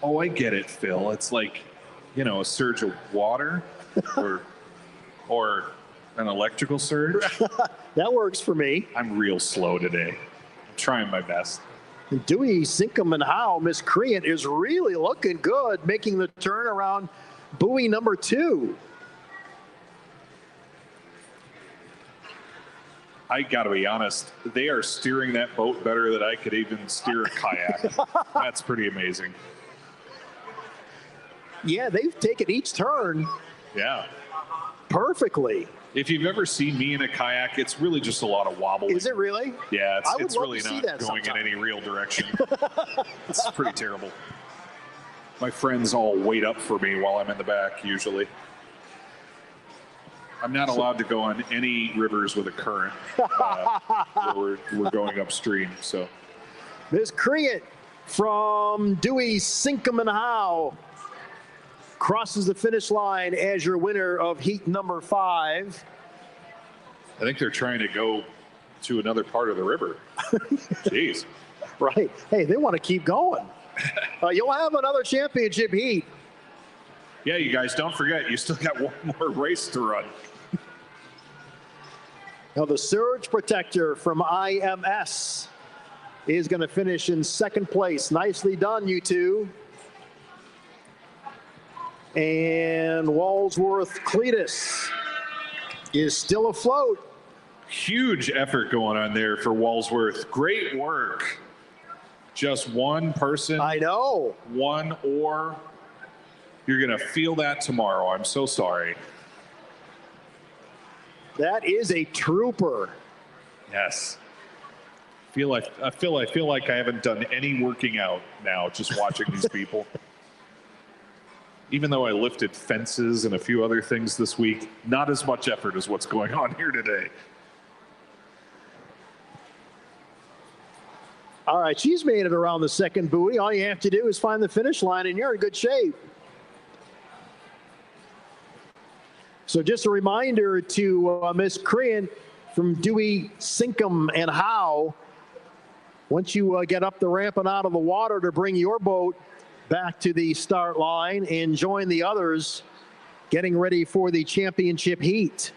Oh, I get it, Phil. It's like, a surge of water or an electrical surge. That works for me. I'm real slow today. I'm trying my best. Dewey, Sinkum, and Howe, Miscreant is really looking good, making the turn around buoy number 2. I got to be honest, they are steering that boat better than I could even steer a kayak. That's pretty amazing. Yeah, they've taken each turn Yeah. perfectly. If you've ever seen me in a kayak, it's really just a lot of wobbling. Is it really? Yeah, I would it's love really to see not that going sometime. in any real direction. It's pretty terrible. My friends all wait up for me while I'm in the back, usually. I'm not allowed to go on any rivers with a current where we're going upstream. So Miscreant from Dewey, Sinkum, and Howe crosses the finish line as your winner of heat number 5. I think they're trying to go to another part of the river. Jeez. Right. Hey, they want to keep going. You'll have another championship heat. Yeah, you guys, don't forget, you still got one more race to run. Now, the Surge Protector from IMS is going to finish in second place. Nicely done, you two. And Walsworth Cletus is still afloat. Huge effort going on there for Walsworth. Great work. Just one person, I know. one oar. You're going to feel that tomorrow. I'm so sorry. That is a trooper. Yes. I feel like I haven't done any working out now just watching these people. Even though I lifted fences and a few other things this week, not as much effort as what's going on here today. All right, she's made it around the second buoy. All you have to do is find the finish line, and you're in good shape. So just a reminder to Miscreant from Dewey, Sinkum, and Howe, once you get up the ramp and out of the water, to bring your boat back to the start line and join the others getting ready for the championship heat.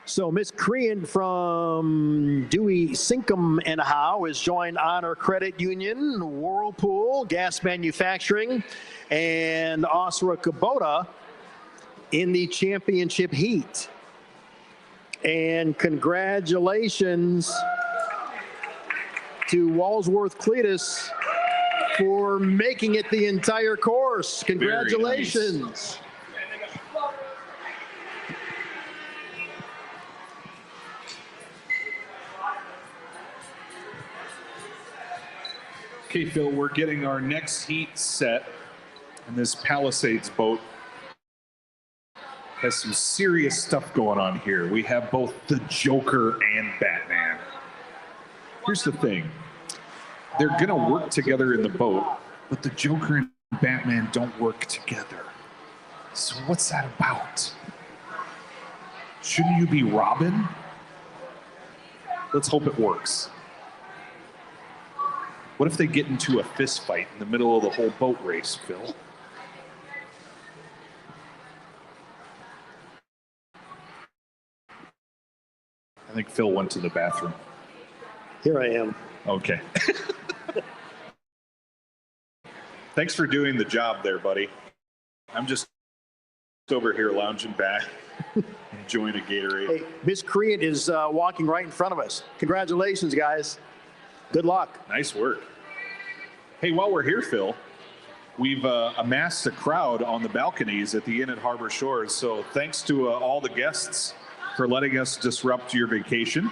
So Miscreant from Dewey, Sinkum, and Howe is joined Honor Credit Union, Whirlpool, Gas Manufacturing, and Osra Kubota in the championship heat. And congratulations to Walsworth Cletus for making it the entire course. Congratulations. Nice. Okay, Phil, we're getting our next heat set, and this Palisades boat has some serious stuff going on here. We have both the Joker and Batman. Here's the thing. They're going to work together in the boat, but the Joker and Batman don't work together. So what's that about? Shouldn't you be Robin? Let's hope it works. What if they get into a fist fight in the middle of the whole boat race, Phil? I think Phil went to the bathroom. Here I am. Okay. Thanks for doing the job there, buddy. I'm just over here lounging back, enjoying a Gatorade. Hey, Miscreant is walking right in front of us. Congratulations, guys. Good luck. Nice work. Hey, while we're here, Phil, we've amassed a crowd on the balconies at the Inn at Harbor Shores. So thanks to all the guests for letting us disrupt your vacation.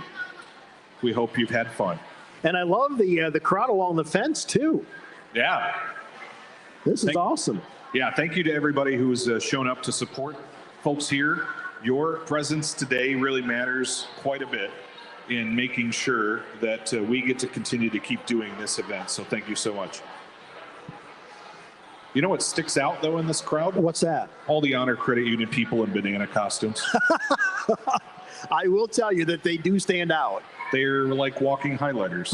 We hope you've had fun. And I love the crowd along the fence, too. Yeah. This is awesome. Yeah, thank you to everybody who's shown up to support folks here. Your presence today really matters quite a bit in making sure that we get to continue to keep doing this event. So thank you so much. You know what sticks out, though, in this crowd? What's that? All the Honor Credit Union people in banana costumes. I will tell you that they do stand out. They're like walking highlighters.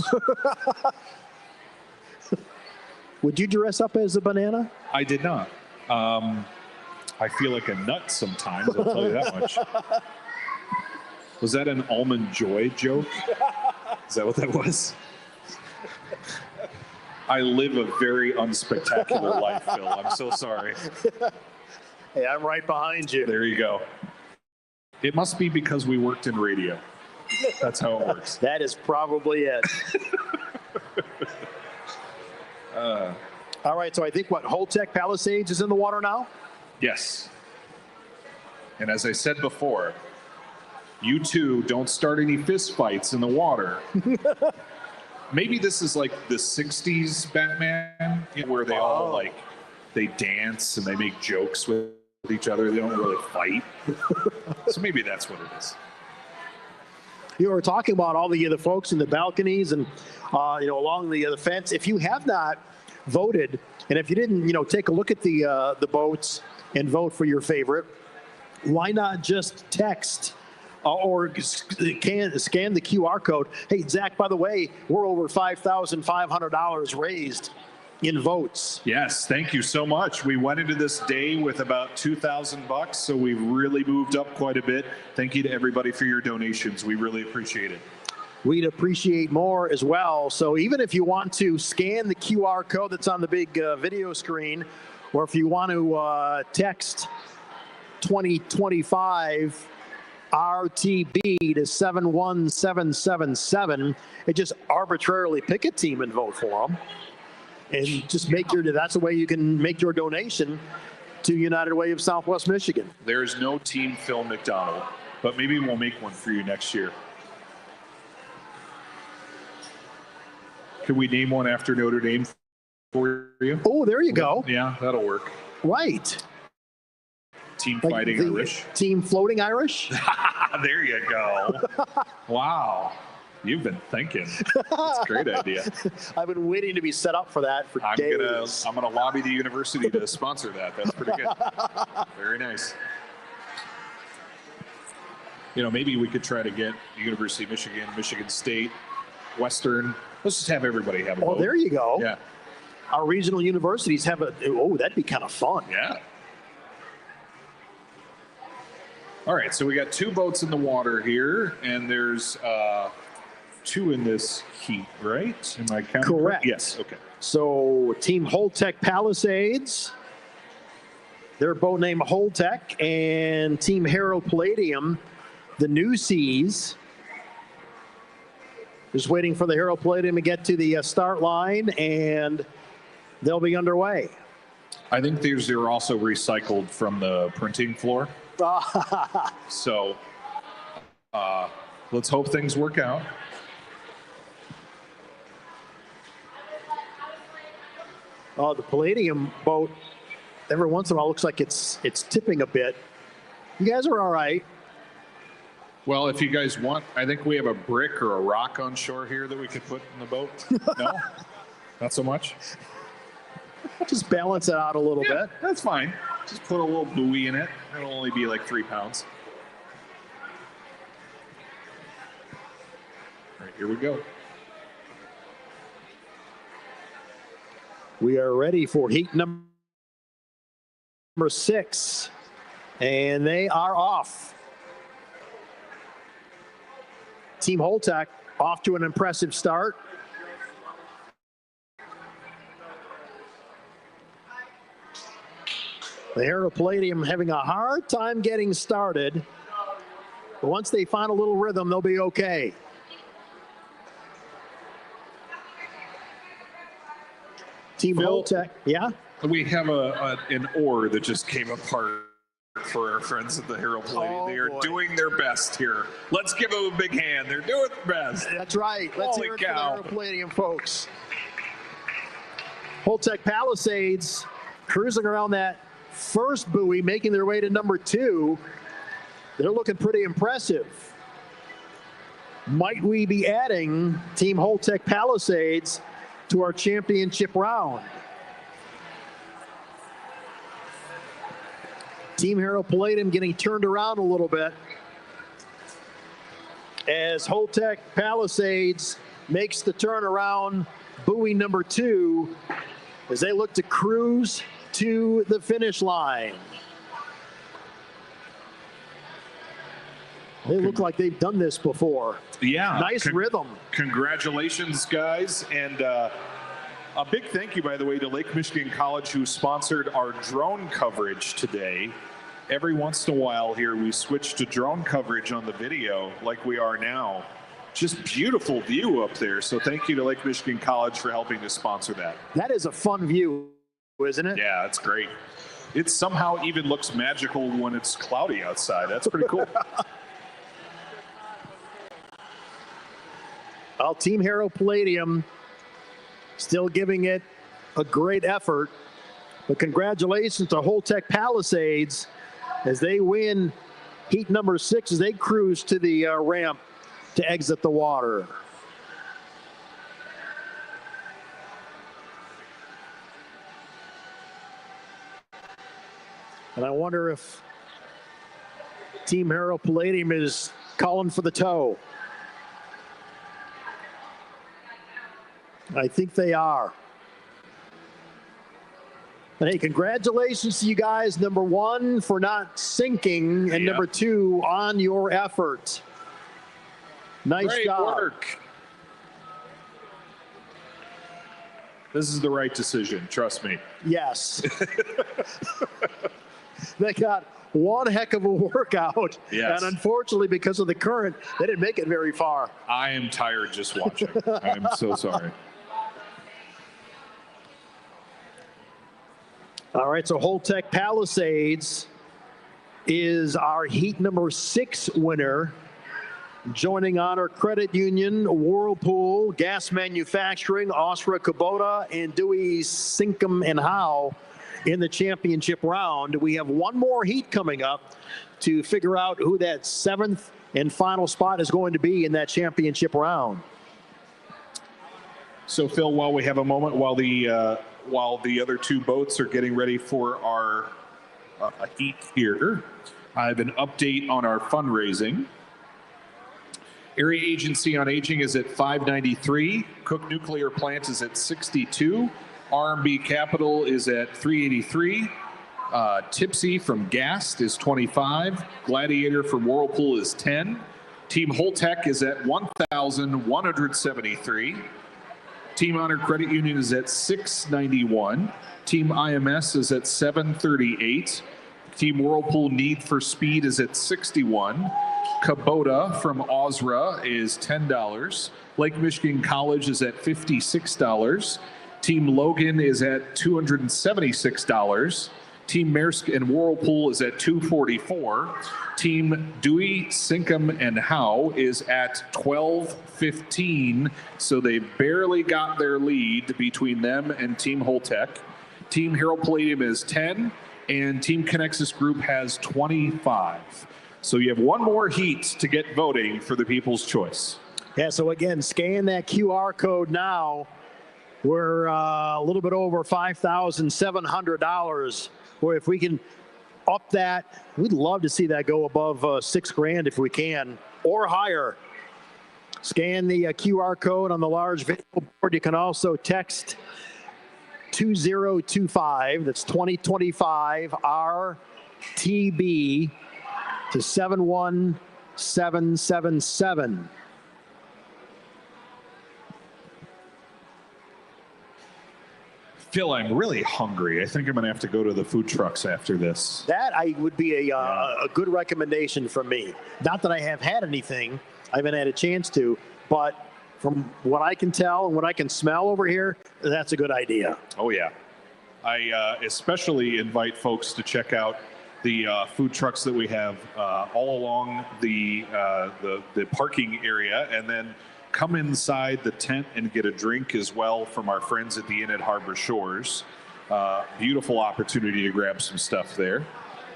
Would you dress up as a banana? I did not. I feel like a nut sometimes, I'll tell you that much. Was that an Almond Joy joke? Is that what that was? I live a very unspectacular life, Phil. I'm so sorry. Hey, I'm right behind you. There you go. It must be because we worked in radio. That's how it works. That is probably it. All right, so I think Holtec Palisades is in the water now? Yes. And as I said before, you two don't start any fist fights in the water. Maybe this is like the 60s Batman, where they all they dance and they make jokes with each other. They don't really fight. So maybe that's what it is. You were talking about all the folks in the balconies and along the fence. If you have not voted, and if you didn't take a look at the boats and vote for your favorite, why not just text or scan the QR code? Hey, Zach, by the way, we're over $5,500 raised in votes. Yes, thank you so much. We went into this day with about $2,000, so we've really moved up quite a bit. Thank you to everybody for your donations. We really appreciate it. We'd appreciate more as well. So even if you want to scan the QR code that's on the big video screen, or if you want to text 2025 RTB to 71777, and just arbitrarily pick a team and vote for them. And just that's the way you can make your donation to United Way of Southwest Michigan. There's no Team Phil McDonald, but maybe we'll make one for you next year. Can we name one after Notre Dame for you? Oh, there you go. Yeah, that'll work. Right. Team Fighting Irish. Team Floating Irish. There you go. Wow. You've been thinking. That's a great idea. I've been waiting to be set up for that for days. I'm gonna lobby the university to sponsor that. That's pretty good. Very nice. Maybe we could try to get the University of Michigan, Michigan State, Western. Let's just have everybody have a vote. Oh, there you go. Yeah. Our regional universities have that'd be kind of fun. Yeah. All right, so we got 2 boats in the water here, and there's 2 in this heat, right? Am I counting? Correct. Yes, okay. So Team Holtec Palisades, their boat name Holtec, and Team Herald Palladium, the New Seas. Just waiting for the Herald Palladium to get to the start line, and they'll be underway. I think these are also recycled from the printing floor. So let's hope things work out. The Palladium boat, every once in a while, looks like it's tipping a bit. You guys are all right. Well, if you guys want, I think we have a brick or a rock on shore here that we could put in the boat. No? Not so much? Just balance it out a little bit. That's fine. Just put a little buoy in it. It'll only be like 3 pounds. All right, here we go. We are ready for heat number 6, and they are off. Team Holtec off to an impressive start. The Harrow Palladium having a hard time getting started, but once they find a little rhythm, they'll be okay. Team Phil, Holtec, yeah? We have an oar that just came apart for our friends at the Harrow Palladium. Oh, they are boy. doing their best here. Let's give them a big hand. They're doing their best. That's right. Let's Holy hear it cow. for the Harrow Palladium folks. Holtec Palisades cruising around that first buoy, making their way to number 2. They're looking pretty impressive. Might we be adding Team Holtec Palisades to our championship round? Team Harrow Palladium getting turned around a little bit as Holtec Palisades makes the turnaround, buoy number 2, as they look to cruise to the finish line. They look like they've done this before. Yeah. Nice rhythm. Congratulations, guys. And a big thank you, by the way, to Lake Michigan College, who sponsored our drone coverage today. Every once in a while here, we switch to drone coverage on the video like we are now. Just beautiful view up there. So thank you to Lake Michigan College for helping to sponsor that. That is a fun view, isn't it? Yeah, it's great. It somehow even looks magical when it's cloudy outside. That's pretty cool. Well, Team Harrow Palladium still giving it a great effort. But congratulations to Holtec Palisades as they win heat number 6 as they cruise to the ramp to exit the water. And I wonder if Team Harrow Palladium is calling for the tow. I think they are. And hey, congratulations to you guys, number 1, for not sinking, and number 2, on your effort. Nice Great job. work. This is the right decision, trust me. Yes. They got one heck of a workout. Yes. And unfortunately, because of the current, they didn't make it very far. I am tired just watching. I'm so sorry. All right, so Holtec Palisades is our heat number 6 winner. Joining Honor Credit Union, Whirlpool, Gas Manufacturing, Osra Kubota, and Dewey Sinkum and Howe in the championship round. We have one more heat coming up to figure out who that 7th and final spot is going to be in that championship round. So, Phil, while we have a moment, while the other 2 boats are getting ready for our heat here, I have an update on our fundraising. Area Agency on Aging is at 593. Cook Nuclear Plant is at 62. RMB Capital is at 383. Tipsy from Gast is 25. Gladiator from Whirlpool is 10. Team Holtec is at 1,173. Team Honor Credit Union is at 691. Team IMS is at 738. Team Whirlpool Need for Speed is at 61. Kubota from Osra is $10. Lake Michigan College is at $56. Team Logan is at $276. Team Maersk and Whirlpool is at $244. Team Dewey, Sinkum, and Howe is at $12.15. So they barely got their lead between them and Team Holtec. Team Harrow Palladium is 10, and Team Connexus Group has 25. So you have one more heat to get voting for the People's Choice. Yeah, so again, scan that QR code now We're a little bit over $5,700. Or if we can up that, we'd love to see that go above $6,000 if we can, or higher. Scan the QR code on the large video board. You can also text 2025, that's 2025 RTB to 71777. Phil, I'm really hungry. I think I'm going to have to go to the food trucks after this. That would be a good recommendation from me. Not that I have had anything. I haven't had a chance to, but from what I can tell and what I can smell over here, that's a good idea. Oh, yeah. I especially invite folks to check out the food trucks that we have all along the parking area, and then come inside the tent and get a drink as well from our friends at the Inn at Harbor Shores. Beautiful opportunity to grab some stuff there.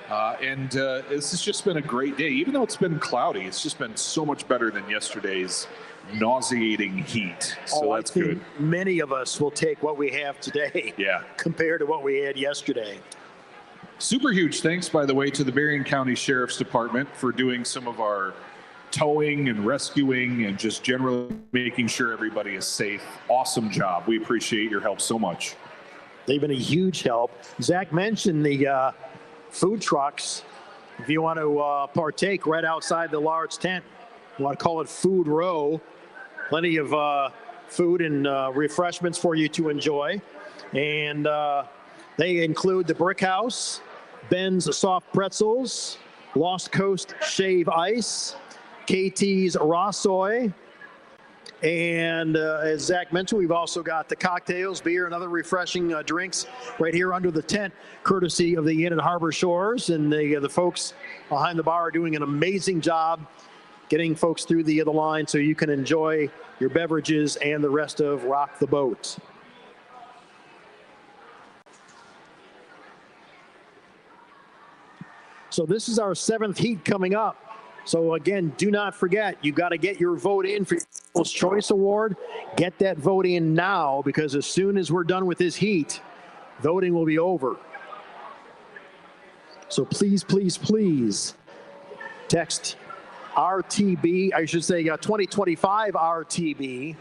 And this has just been a great day. Even though it's been cloudy, it's just been so much better than yesterday's nauseating heat. So that's good. Many of us will take what we have today compared to what we had yesterday. Super huge thanks, by the way, to the Berrien County Sheriff's Department for doing some of our towing and rescuing and just generally making sure everybody is safe. Awesome job. We appreciate your help so much. They've been a huge help. Zach mentioned the food trucks. If you want to partake right outside the large tent, you want to call it Food Row. Plenty of food and refreshments for you to enjoy. And they include the Brick House, Ben's Soft Pretzels, Lost Coast Shave Ice, KT's Raw Soy, and as Zach mentioned, we've also got the cocktails, beer, and other refreshing drinks right here under the tent, courtesy of the Inn at Harbor Shores. And the folks behind the bar are doing an amazing job getting folks through the line so you can enjoy your beverages and the rest of Rock the Boat. So this is our 7th heat coming up. So again, do not forget, you got to get your vote in for your People's Choice Award. Get that vote in now, because as soon as we're done with this heat, voting will be over. So please, please, please text RTB, I should say 2025 RTB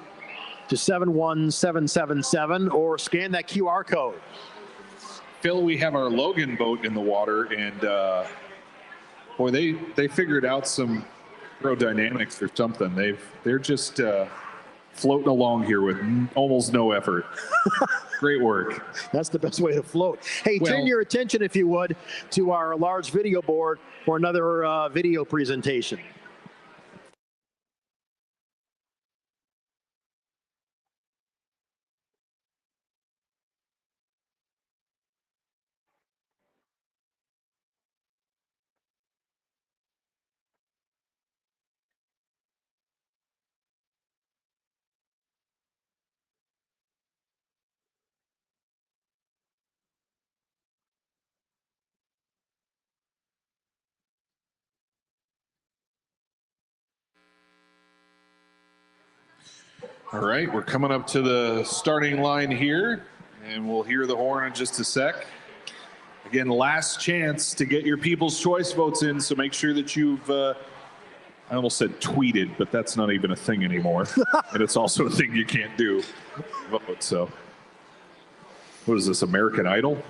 to 71777 or scan that QR code. Phil, we have our Logan boat in the water, and boy, they figured out some aerodynamics or something. They're just floating along here with almost no effort. Great work. That's the best way to float. Hey, turn your attention, if you would, to our large video board for another video presentation. All right, we're coming up to the starting line here, and we'll hear the horn in just a sec. Again, last chance to get your People's Choice votes in, so make sure that you've, I almost said tweeted, but that's not even a thing anymore. And it's also a thing you can't do. Vote, so. What is this, American Idol?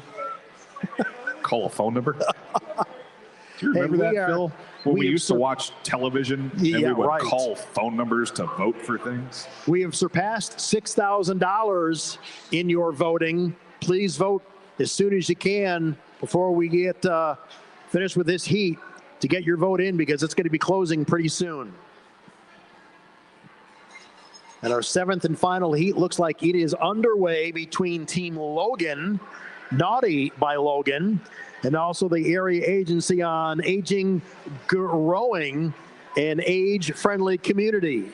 Call a phone number? Do you remember that, Phil? When we used to watch television and we would call phone numbers to vote for things. We have surpassed $6,000 in your voting. Please vote as soon as you can before we get finished with this heat to get your vote in, because it's going to be closing pretty soon. And our 7th and final heat looks like it is underway between Team Logan, Naughty by Logan, and also the Area Agency on Aging, Growing an Age-Friendly Community.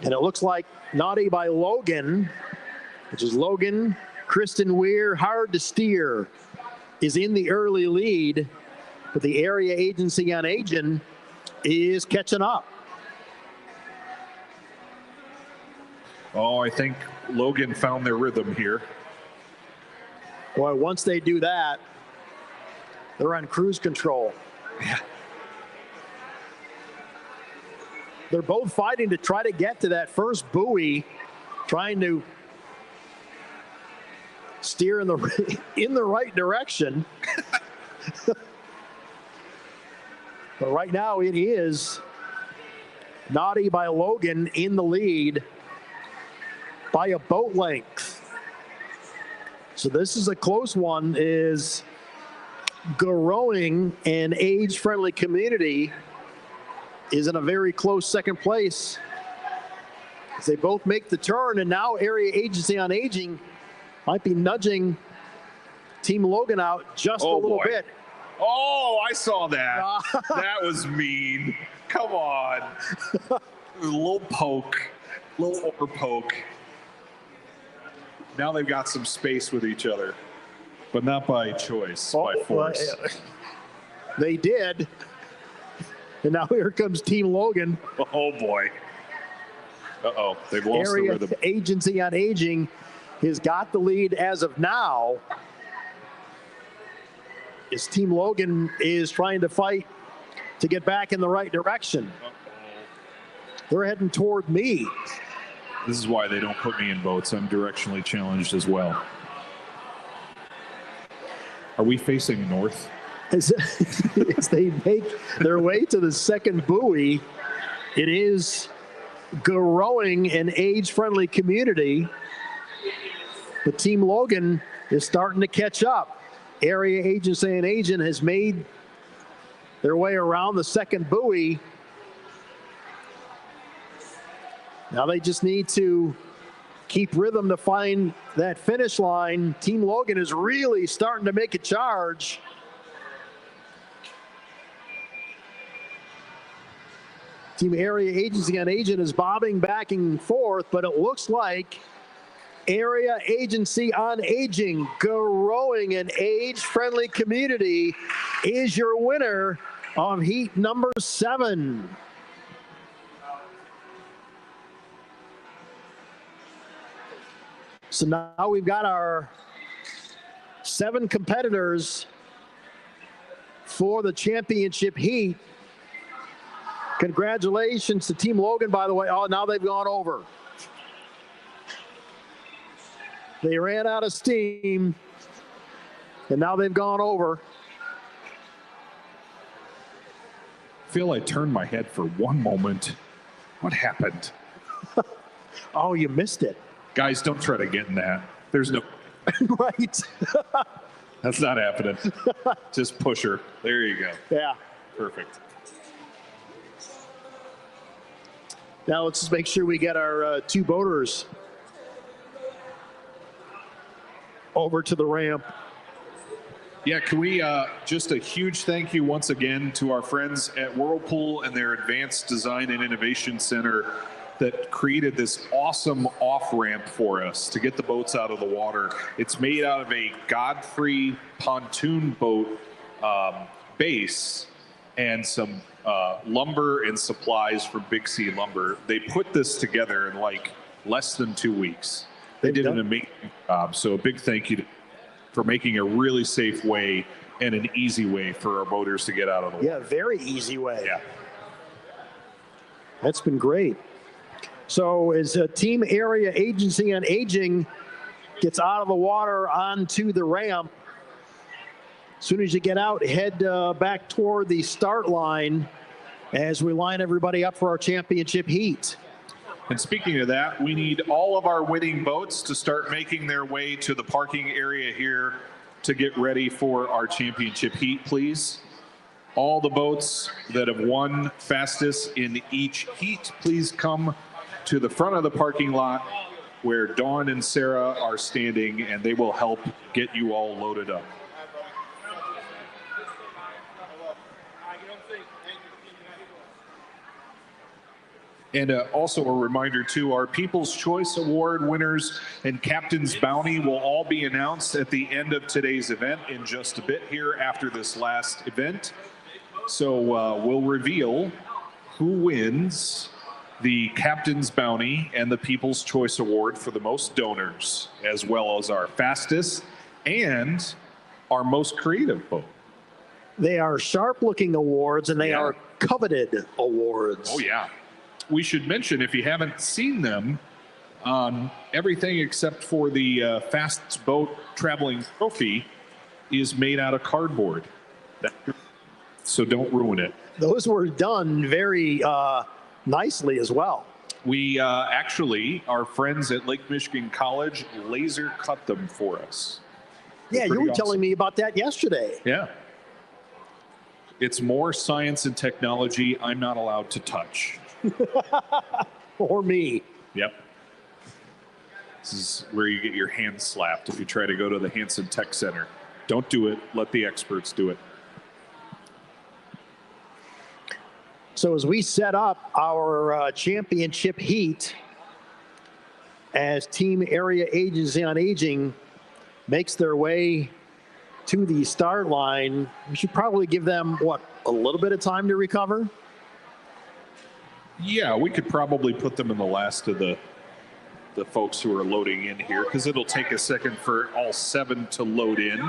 And it looks like Naughty by Logan, which is Logan, Kristen Weir, Hard to Steer, is in the early lead, but the Area Agency on Aging is catching up. Oh, I think Logan found their rhythm here. Boy, once they do that, they're on cruise control. Yeah. They're both fighting to try to get to that first buoy, trying to steer in the right direction. But right now it is Naughty by Logan in the lead by a boat length. So this is a close one. Is Growing an age-friendly community is in a very close second place as they both make the turn, and now Area Agency on Aging might be nudging Team Logan out just a little bit. Oh, I saw that. That was mean. Come on. A little poke, a little over poke. Now they've got some space with each other, but not by choice, by force. They did. And now here comes Team Logan. Oh, boy. Uh-oh, they've lost the rhythm. Area Agency on Aging has got the lead as of now. As Team Logan is trying to fight to get back in the right direction. They're heading toward me. This is why they don't put me in boats. I'm directionally challenged as well. Are we facing north? As they make their way to the second buoy, it is Growing an age-friendly community. But Team Logan is starting to catch up. Area Agency and Agent has made their way around the second buoy. Now they just need to keep rhythm to find that finish line. Team Logan is really starting to make a charge. Team Area Agency on Agent is bobbing back and forth, but it looks like Area Agency on Aging, Growing an age-friendly community, is your winner of heat number 7. So now we've got our 7 competitors for the championship heat. Congratulations to Team Logan, by the way. Oh, now they've gone over. They ran out of steam, and now they've gone over. I feel I turned my head for one moment. What happened? Oh, you missed it. Guys, don't try to get in that. There's no... Right. That's not happening. Just push her. There you go. Yeah. Perfect. Now let's just make sure we get our 2 boaters over to the ramp. Yeah, can we just a huge thank you once again to our friends at Whirlpool and their Advanced Design and Innovation Center that created this awesome off-ramp for us to get the boats out of the water. It's made out of a Godfrey pontoon boat base and some lumber and supplies from Big C Lumber. They put this together in like less than 2 weeks. They did an amazing job. So a big thank you for making a really safe way and an easy way for our boaters to get out of the water. Yeah, very easy way. Yeah. That's been great. So as Team Area Agency on Aging gets out of the water onto the ramp, as soon as you get out, head back toward the start line as we line everybody up for our championship heat. And speaking of that, we need all of our winning boats to start making their way to the parking area here to get ready for our championship heat, please. All the boats that have won fastest in each heat, please come to the front of the parking lot where Dawn and Sarah are standing, and they will help get you all loaded up. And also a reminder, too, our People's Choice Award winners and Captain's Bounty will all be announced at the end of today's event in just a bit here after this last event. So we'll reveal who wins the Captain's Bounty and the People's Choice Award for the most donors, as well as our fastest and our most creative boat. They are sharp-looking awards, and they Yeah. are coveted awards. Oh, yeah. We should mention, if you haven't seen them, everything except for the fastest boat traveling trophy is made out of cardboard. So don't ruin it. Those were done very nicely as well. We actually, our friends at Lake Michigan College laser cut them for us. Yeah, you pretty were awesome. telling me about that yesterday. Yeah. It's more science and technology I'm not allowed to touch. Or me. Yep. This is where you get your hand slapped if you try to go to the Hanson Tech Center. Don't do it. Let the experts do it. So as we set up our championship heat, as Team Area Agency on Aging makes their way to the start line, we should probably give them, what, a little bit of time to recover? Yeah, we could probably put them in the last of the folks who are loading in here, because it'll take a second for all 7 to load in.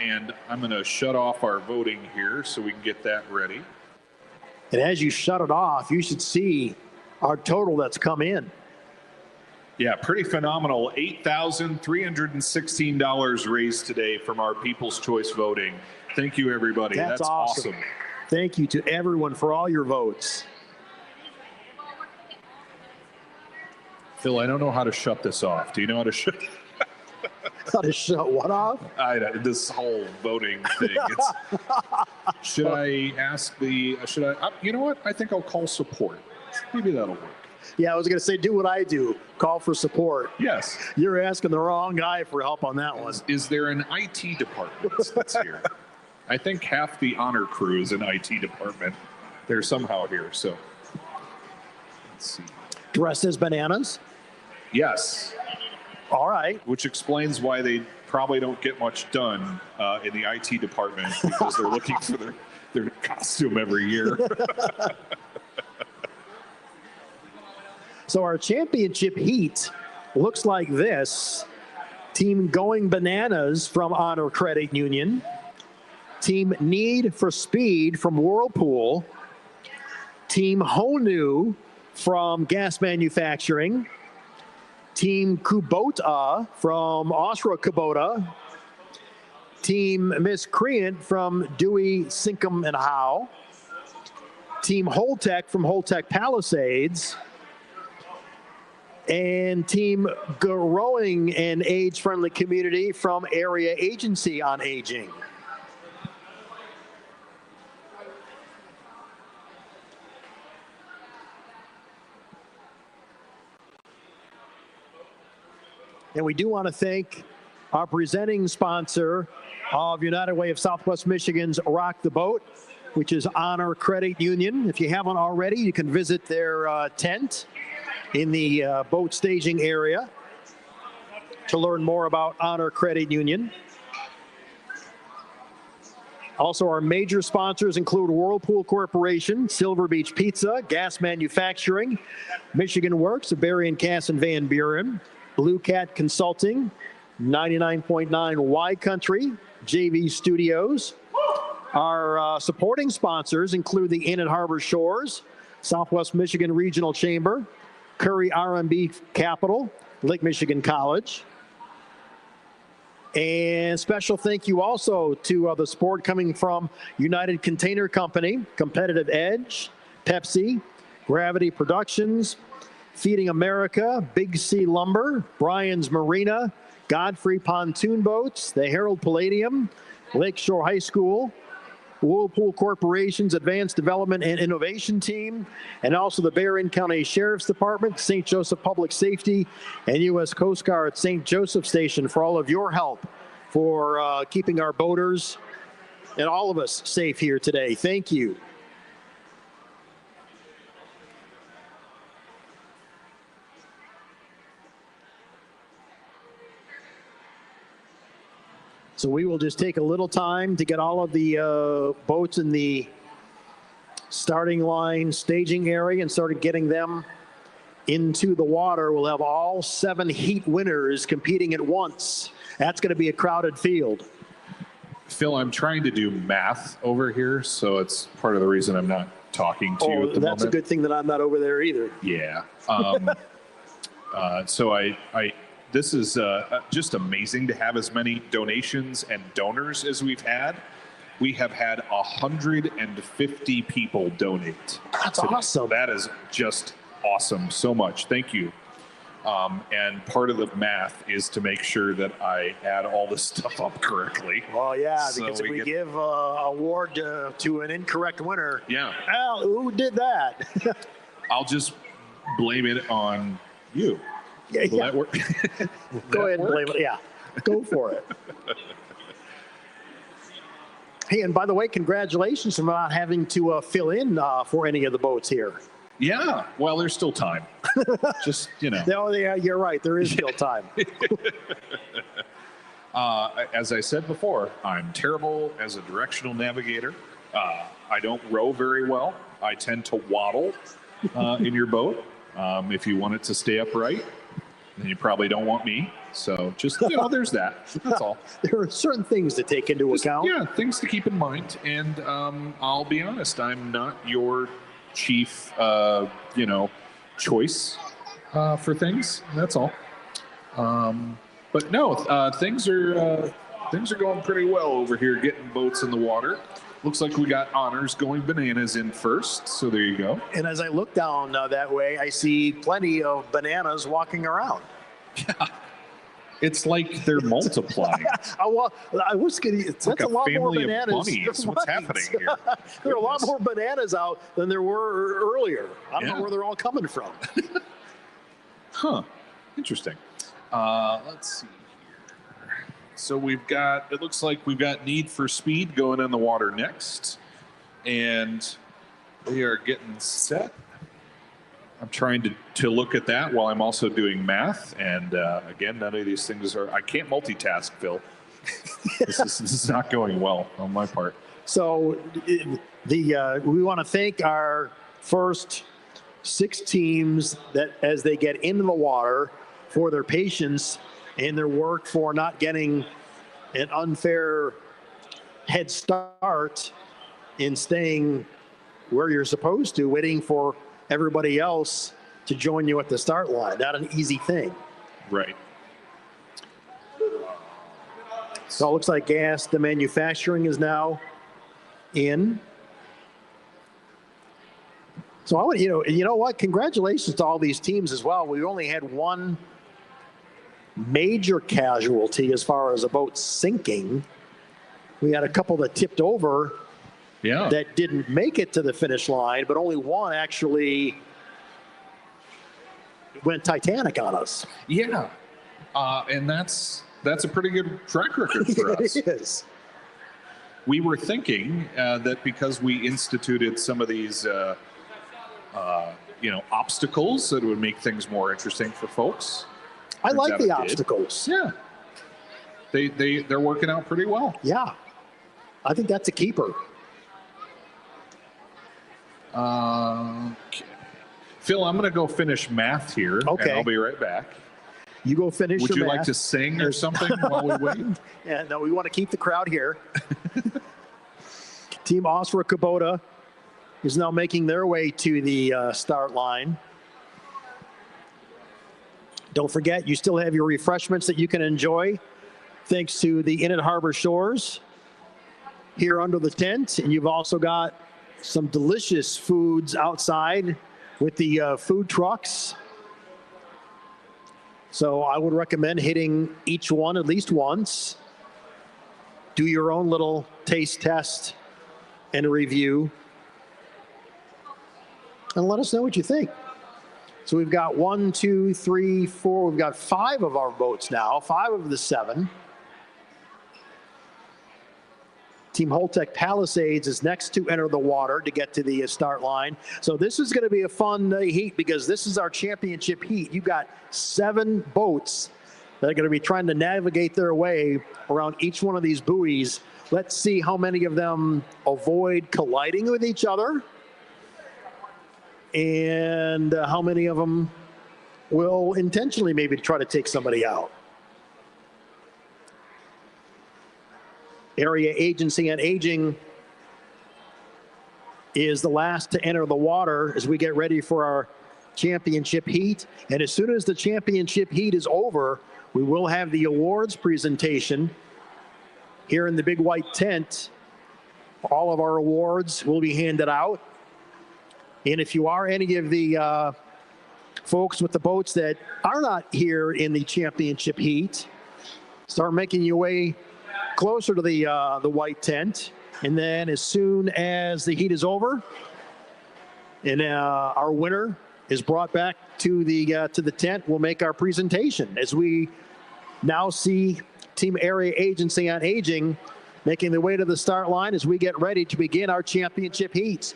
And I'm going to shut off our voting here so we can get that ready. And as you shut it off, you should see our total that's come in. Yeah, pretty phenomenal. $8,316 raised today from our People's Choice voting. Thank you, everybody. That's awesome. Thank you to everyone for all your votes. Phil, I don't know how to shut this off. Do you know how to shut? How to shut what off? This whole voting thing. Should I ask the? Should I? You know what? I think I'll call support. Maybe that'll work. Yeah, I was going to say, do what I do. Call for support. Yes. You're asking the wrong guy for help on that one. Is there an IT department that's here? I think half the honor crew is an IT department. They're somehow here. So let's see. Dressed as bananas? Yes. All right. Which explains why they probably don't get much done in the IT department, because they're looking for their costume every year. So our championship heat looks like this. Team Going Bananas from Honor Credit Union. Team Need for Speed from Whirlpool. Team Honu from Gas Manufacturing. Team Kubota from Osra Kubota. Team Miscreant from Dewey, Sinkum, and Howe. Team Holtec from Holtec Palisades. And Team Growing and Age-Friendly Community from Area Agency on Aging. And we do want to thank our presenting sponsor of United Way of Southwest Michigan's Rock the Boat, which is Honor Credit Union. If you haven't already, you can visit their tent in the boat staging area to learn more about Honor Credit Union. Also, our major sponsors include Whirlpool Corporation, Silver Beach Pizza, Gas Manufacturing, Michigan Works of Barry and Cass and Van Buren, Blue Cat Consulting, 99.9 Y Country, JV Studios. Our supporting sponsors include the Inn and Harbor Shores, Southwest Michigan Regional Chamber, Curry R&B Capital, Lake Michigan College. And special thank you also to the support coming from United Container Company, Competitive Edge, Pepsi, Gravity Productions, Feeding America, Big C Lumber, Bryan's Marina, Godfrey Pontoon Boats, the Herald Palladium, Lakeshore High School, Whirlpool Corporation's Advanced Development and Innovation Team, and also the Barron County Sheriff's Department, St. Joseph Public Safety, and U.S. Coast Guard St. Joseph Station for all of your help for keeping our boaters and all of us safe here today. Thank you. So we will just take a little time to get all of the boats in the starting line, staging area, and started getting them into the water. We'll have all 7 heat winners competing at once. That's going to be a crowded field. Phil, I'm trying to do math over here, so it's part of the reason I'm not talking to you at the That's moment. a good thing that I'm not over there either. Yeah. So this is just amazing to have as many donations and donors as we've had. We have had 150 people donate. That's today. awesome. That is just awesome. So much. Thank you. And part of the math is to make sure that I add all this stuff up correctly. Well, yeah, So because if we we get- give an award to an incorrect winner, Yeah. well, who did that? I'll just blame it on you. Yeah, Will yeah. that work? Go ahead and blame it. Yeah, go for it. Hey, and by the way, congratulations for not having to fill in for any of the boats here. Yeah. Well, there's still time. Just, No, yeah, you're right. There is still time. As I said before, I'm terrible as a directional navigator. I don't row very well. I tend to waddle in your boat. If you want it to stay upright, then you probably don't want me. So just, there's that. That's all. There are certain things to take into account. Yeah, things to keep in mind. And I'll be honest, I'm not your chief, choice for things. That's all. But no, things are going pretty well over here, getting boats in the water. Looks like we got Honors Going Bananas in first. So there you go. And as I look down that way, I see plenty of bananas walking around. It's like they're multiplying. I was getting. That's like a a lot more family of bananas. bunnies. What's Right. happening here? There are a lot more bananas out than there were earlier. I don't Yeah. know where they're all coming from. Huh. Interesting. Let's see here. So it looks like we've got Need for Speed going in the water next. And we are getting set. I'm trying to look at that while I'm also doing math. And again, none of these things I can't multitask, Phil. This is not going well on my part. So we want to thank our first 6 teams that as they get into the water for their patience and their work for not getting an unfair head start in staying where you're supposed to, waiting for everybody else to join you at the start line. Not an easy thing. Right. So it looks like the manufacturing is now in. So I would, you know what? Congratulations to all these teams as well. We only had one major casualty as far as a boat sinking. We had a couple that tipped over Yeah. that didn't make it to the finish line, but only one actually went Titanic on us. Yeah. And that's a pretty good track record for us. It is. We were thinking that because we instituted some of these, obstacles, that it would make things more interesting for folks. I Turns like out the it did. obstacles. Yeah. They're working out pretty well. Yeah. I think that's a keeper. Okay. Phil, I'm going to go finish math here, Okay. and I'll be right back. You go finish Would your you like math. to sing or something while we wait? Yeah, no, we want to keep the crowd here. Team Osra Kubota is now making their way to the start line. Don't forget, you still have your refreshments that you can enjoy thanks to the Inn at Harbor Shores here under the tent. And you've also got some delicious foods outside with the food trucks. So I would recommend hitting each one at least once. Do your own little taste test and review. And let us know what you think. So we've got 1, 2, 3, 4. We've got 5 of our boats now, 5 of the 7. Team Holtec Palisades is next to enter the water to get to the start line. So this is going to be a fun heat because this is our championship heat. You've got 7 boats that are going to be trying to navigate their way around each one of these buoys. Let's see how many of them avoid colliding with each other and how many of them will intentionally maybe try to take somebody out. Area Agency on Aging is the last to enter the water as we get ready for our championship heat. And as soon as the championship heat is over, we will have the awards presentation here in the big white tent. All of our awards will be handed out. And if you are any of the folks with the boats that are not here in the championship heat, start making your way closer to the white tent. And then as soon as the heat is over and our winner is brought back to the tent, we'll make our presentation as we now see Team Area Agency on Aging making their way to the start line as we get ready to begin our championship heats.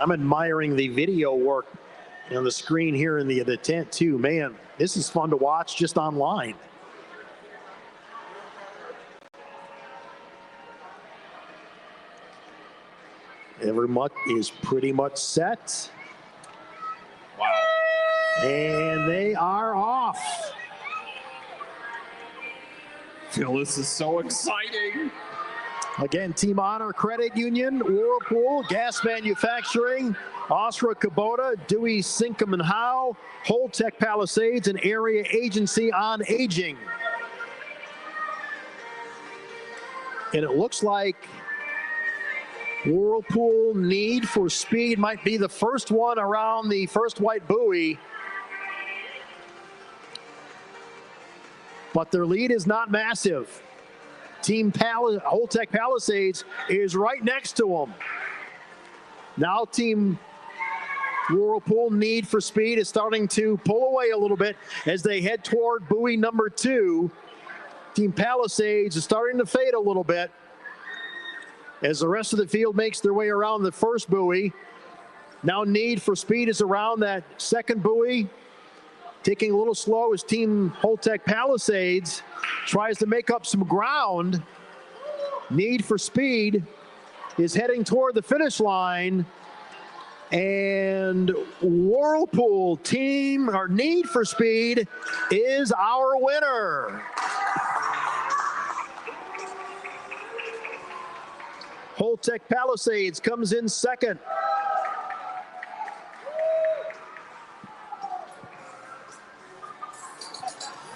I'm admiring the video work on the screen here in the tent too. Man, this is fun to watch just online. Everyone is pretty much set. Wow. And they are off. Phil, this is so exciting. Again, Team Honor Credit Union, Whirlpool, Gas Manufacturing, Osra Kubota, Dewey Sinkum and Howe, Holtec Palisades, and Area Agency on Aging. And it looks like Whirlpool Need for Speed might be the first one around the first white buoy. But their lead is not massive. Team Holtec Palisades is right next to them. Now Team Whirlpool Need for Speed is starting to pull away a little bit as they head toward buoy number 2. Team Palisades is starting to fade a little bit as the rest of the field makes their way around the first buoy. Now Need for Speed is around that second buoy. Taking a little slow as Team Holtec Palisades tries to make up some ground. Need for Speed is heading toward the finish line. And Whirlpool Team, or Need for Speed, is our winner. Holtec Palisades comes in second.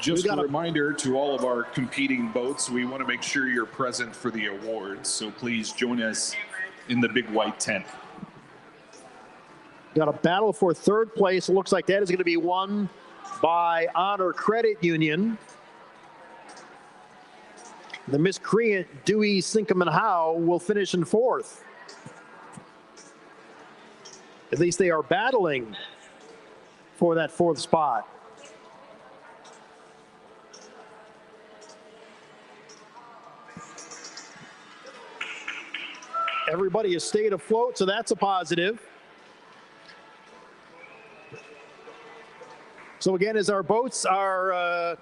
Just a reminder to all of our competing boats, we want to make sure you're present for the awards, so please join us in the big white tent. Got a battle for third place. It looks like that is going to be won by Honor Credit Union. The miscreant Dewey Sinkum and Howe will finish in fourth. At least they are battling for that fourth spot. Everybody has stayed afloat, so that's a positive. So again, as our boats are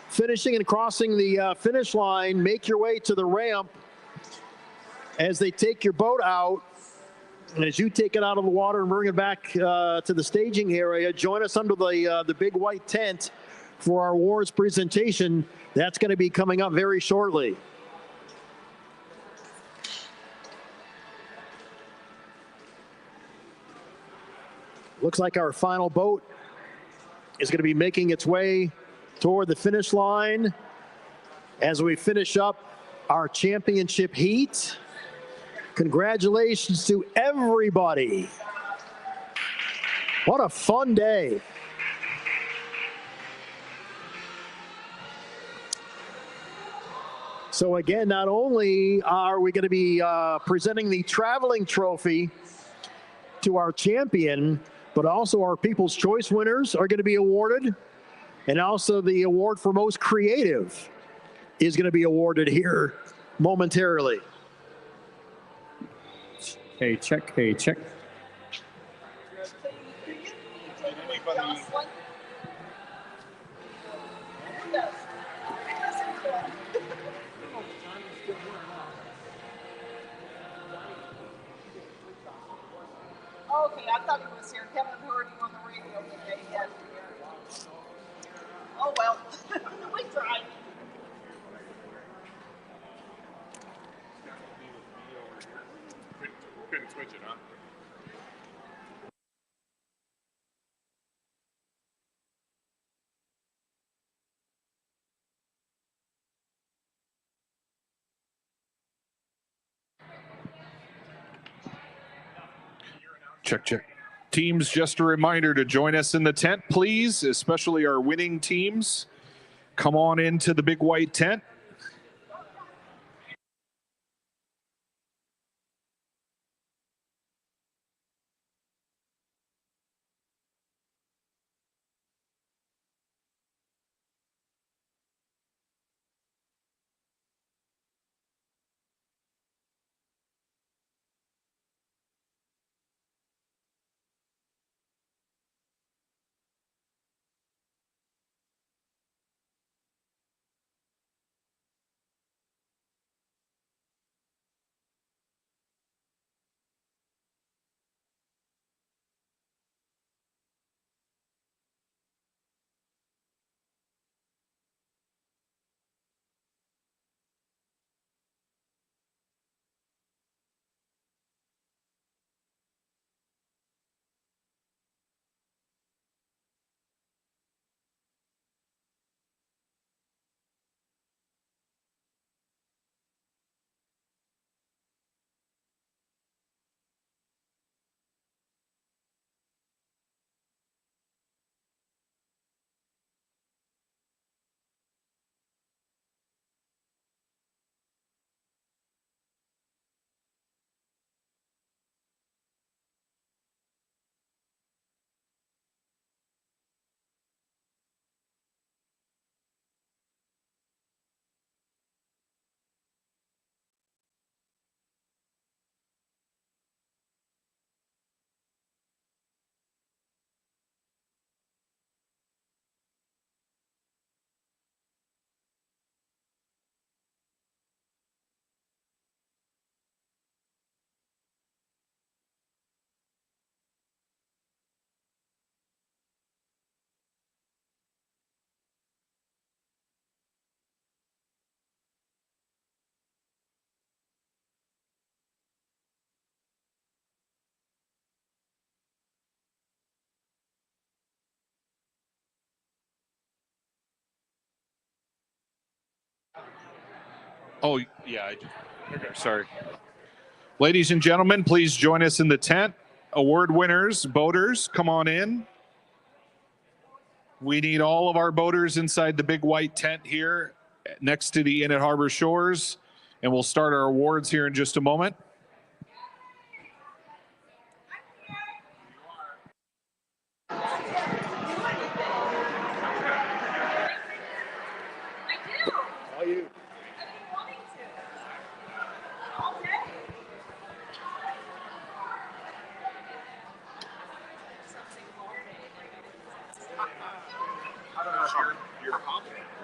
finishing and crossing the finish line, make your way to the ramp as they take your boat out. And as you take it out of the water and bring it back to the staging area, join us under the big white tent for our awards presentation. That's going to be coming up very shortly. Looks like our final boat is going to be making its way toward the finish line as we finish up our championship heat. Congratulations to everybody. What a fun day. So again, not only are we going to be presenting the traveling trophy to our champion, but also our People's Choice winners are going to be awarded. And also the award for most creative is going to be awarded here momentarily. Hey, check, hey, check. Yes. Okay, I thought he was here. Kevin heard him on the radio today. Yes. Oh well, we tried. Couldn't switch it, huh? Check, check. Teams, just a reminder to join us in the tent, please, especially our winning teams. Come on into the big white tent. Oh, yeah. Sorry. Ladies and gentlemen, please join us in the tent. Award winners, boaters, come on in. We need all of our boaters inside the big white tent here next to the Inn at Harbor Shores, and we'll start our awards here in just a moment.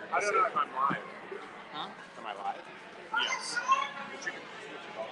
I don't know if I'm live. Huh? Am I live? Yes. But you can switch it off.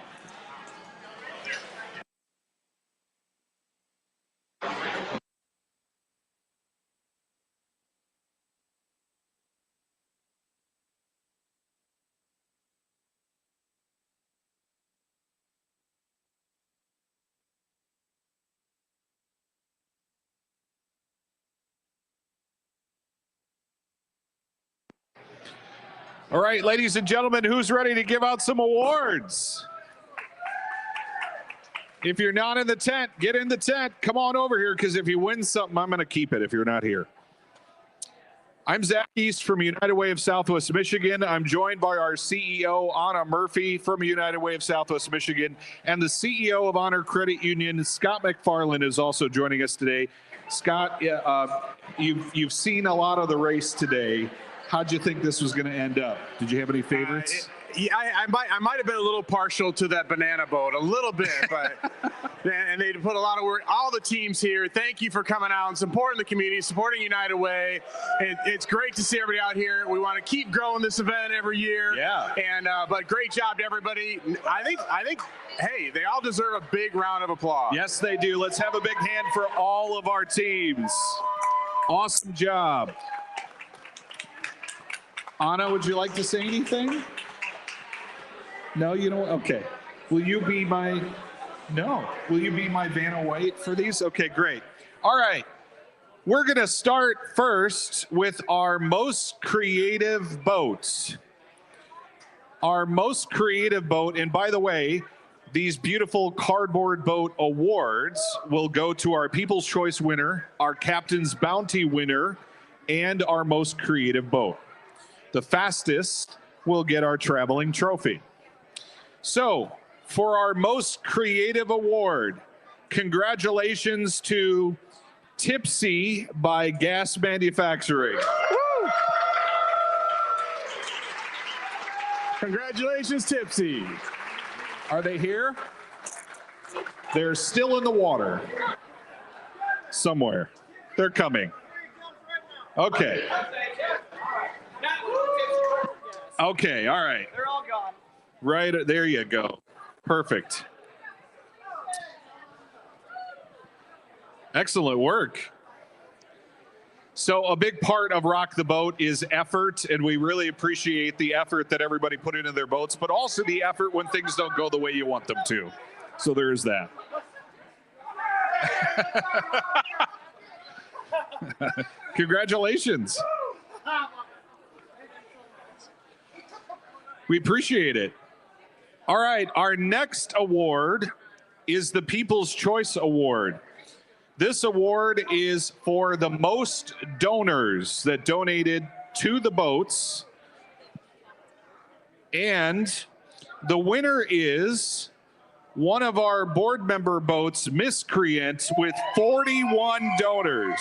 All right, ladies and gentlemen, who's ready to give out some awards? If you're not in the tent, get in the tent. Come on over here, because if you win something, I'm going to keep it if you're not here. I'm Zach East from United Way of Southwest Michigan. I'm joined by our CEO, Anna Murphy from United Way of Southwest Michigan, and the CEO of Honor Credit Union, Scott McFarland, is also joining us today. Scott, you've seen a lot of the race today. How'd you think this was going to end up? Did you have any favorites? Yeah, I might have been a little partial to that banana boat, a little bit, but and they put a lot of work. All the teams here, thank you for coming out and supporting the community, supporting United Way. It's great to see everybody out here. We want to keep growing this event every year. Yeah. And but great job to everybody. I think. Hey, they all deserve a big round of applause. Yes, they do. Let's have a big hand for all of our teams. Awesome job. Anna, would you like to say anything? No, you don't? Okay. Will you be my Vanna White for these? Okay, great. All right. We're going to start first with our most creative boats. Our most creative boat, and by the way, these beautiful cardboard boat awards will go to our People's Choice winner, our Captain's Bounty winner, and our most creative boat. The fastest will get our traveling trophy. So, for our most creative award, congratulations to Tipsy by Gas Manufacturing. Woo! Congratulations, Tipsy. Are they here? They're still in the water. Somewhere. They're coming. Okay. Okay, all right. They're all gone. Right, there you go. Perfect. Excellent work. So a big part of Rock the Boat is effort, and we really appreciate the effort that everybody put into their boats, but also the effort when things don't go the way you want them to. So there's that. Congratulations. We appreciate it. All right, our next award is the People's Choice Award. This award is for the most donors that donated to the boats. And the winner is one of our board member boats, Miscreant, with 41 donors.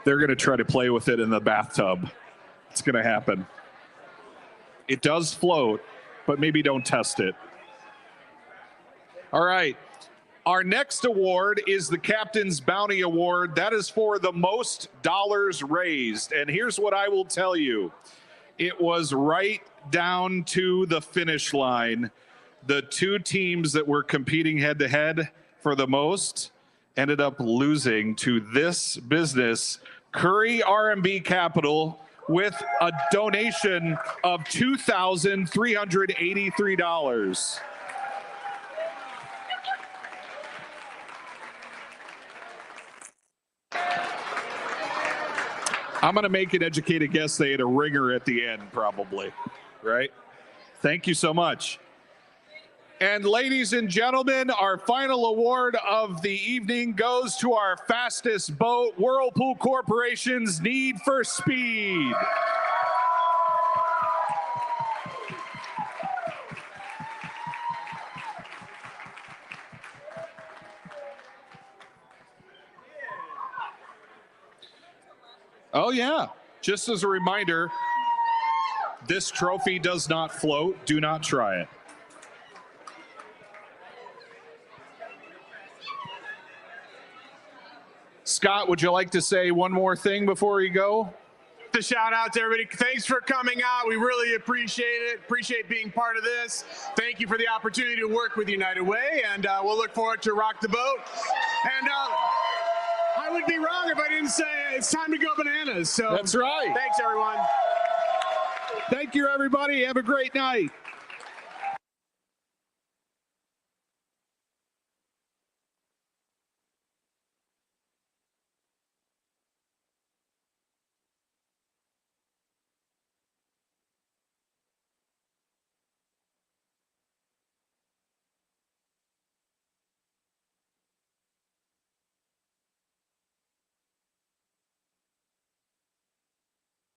They're going to try to play with it in the bathtub. It's going to happen. It does float, but maybe don't test it. All right. Our next award is the Captain's Bounty Award. That is for the most dollars raised. And here's what I will tell you. It was right down to the finish line. The two teams that were competing head-to-head for the most ended up losing to this business, Curry R&B Capital, with a donation of $2,383. I'm going to make an educated guess they had a ringer at the end, probably, right? Thank you so much. And ladies and gentlemen, our final award of the evening goes to our fastest boat, Whirlpool Corporation's Need for Speed. Oh yeah, just as a reminder, this trophy does not float. Do not try it. Scott, would you like to say one more thing before you go? To shout out to everybody. Thanks for coming out. We really appreciate it. Appreciate being part of this. Thank you for the opportunity to work with United Way, and we'll look forward to Rock the Boat. And I would be wrong if I didn't say it's time to go bananas. So that's right. Thanks, everyone. Thank you, everybody. Have a great night.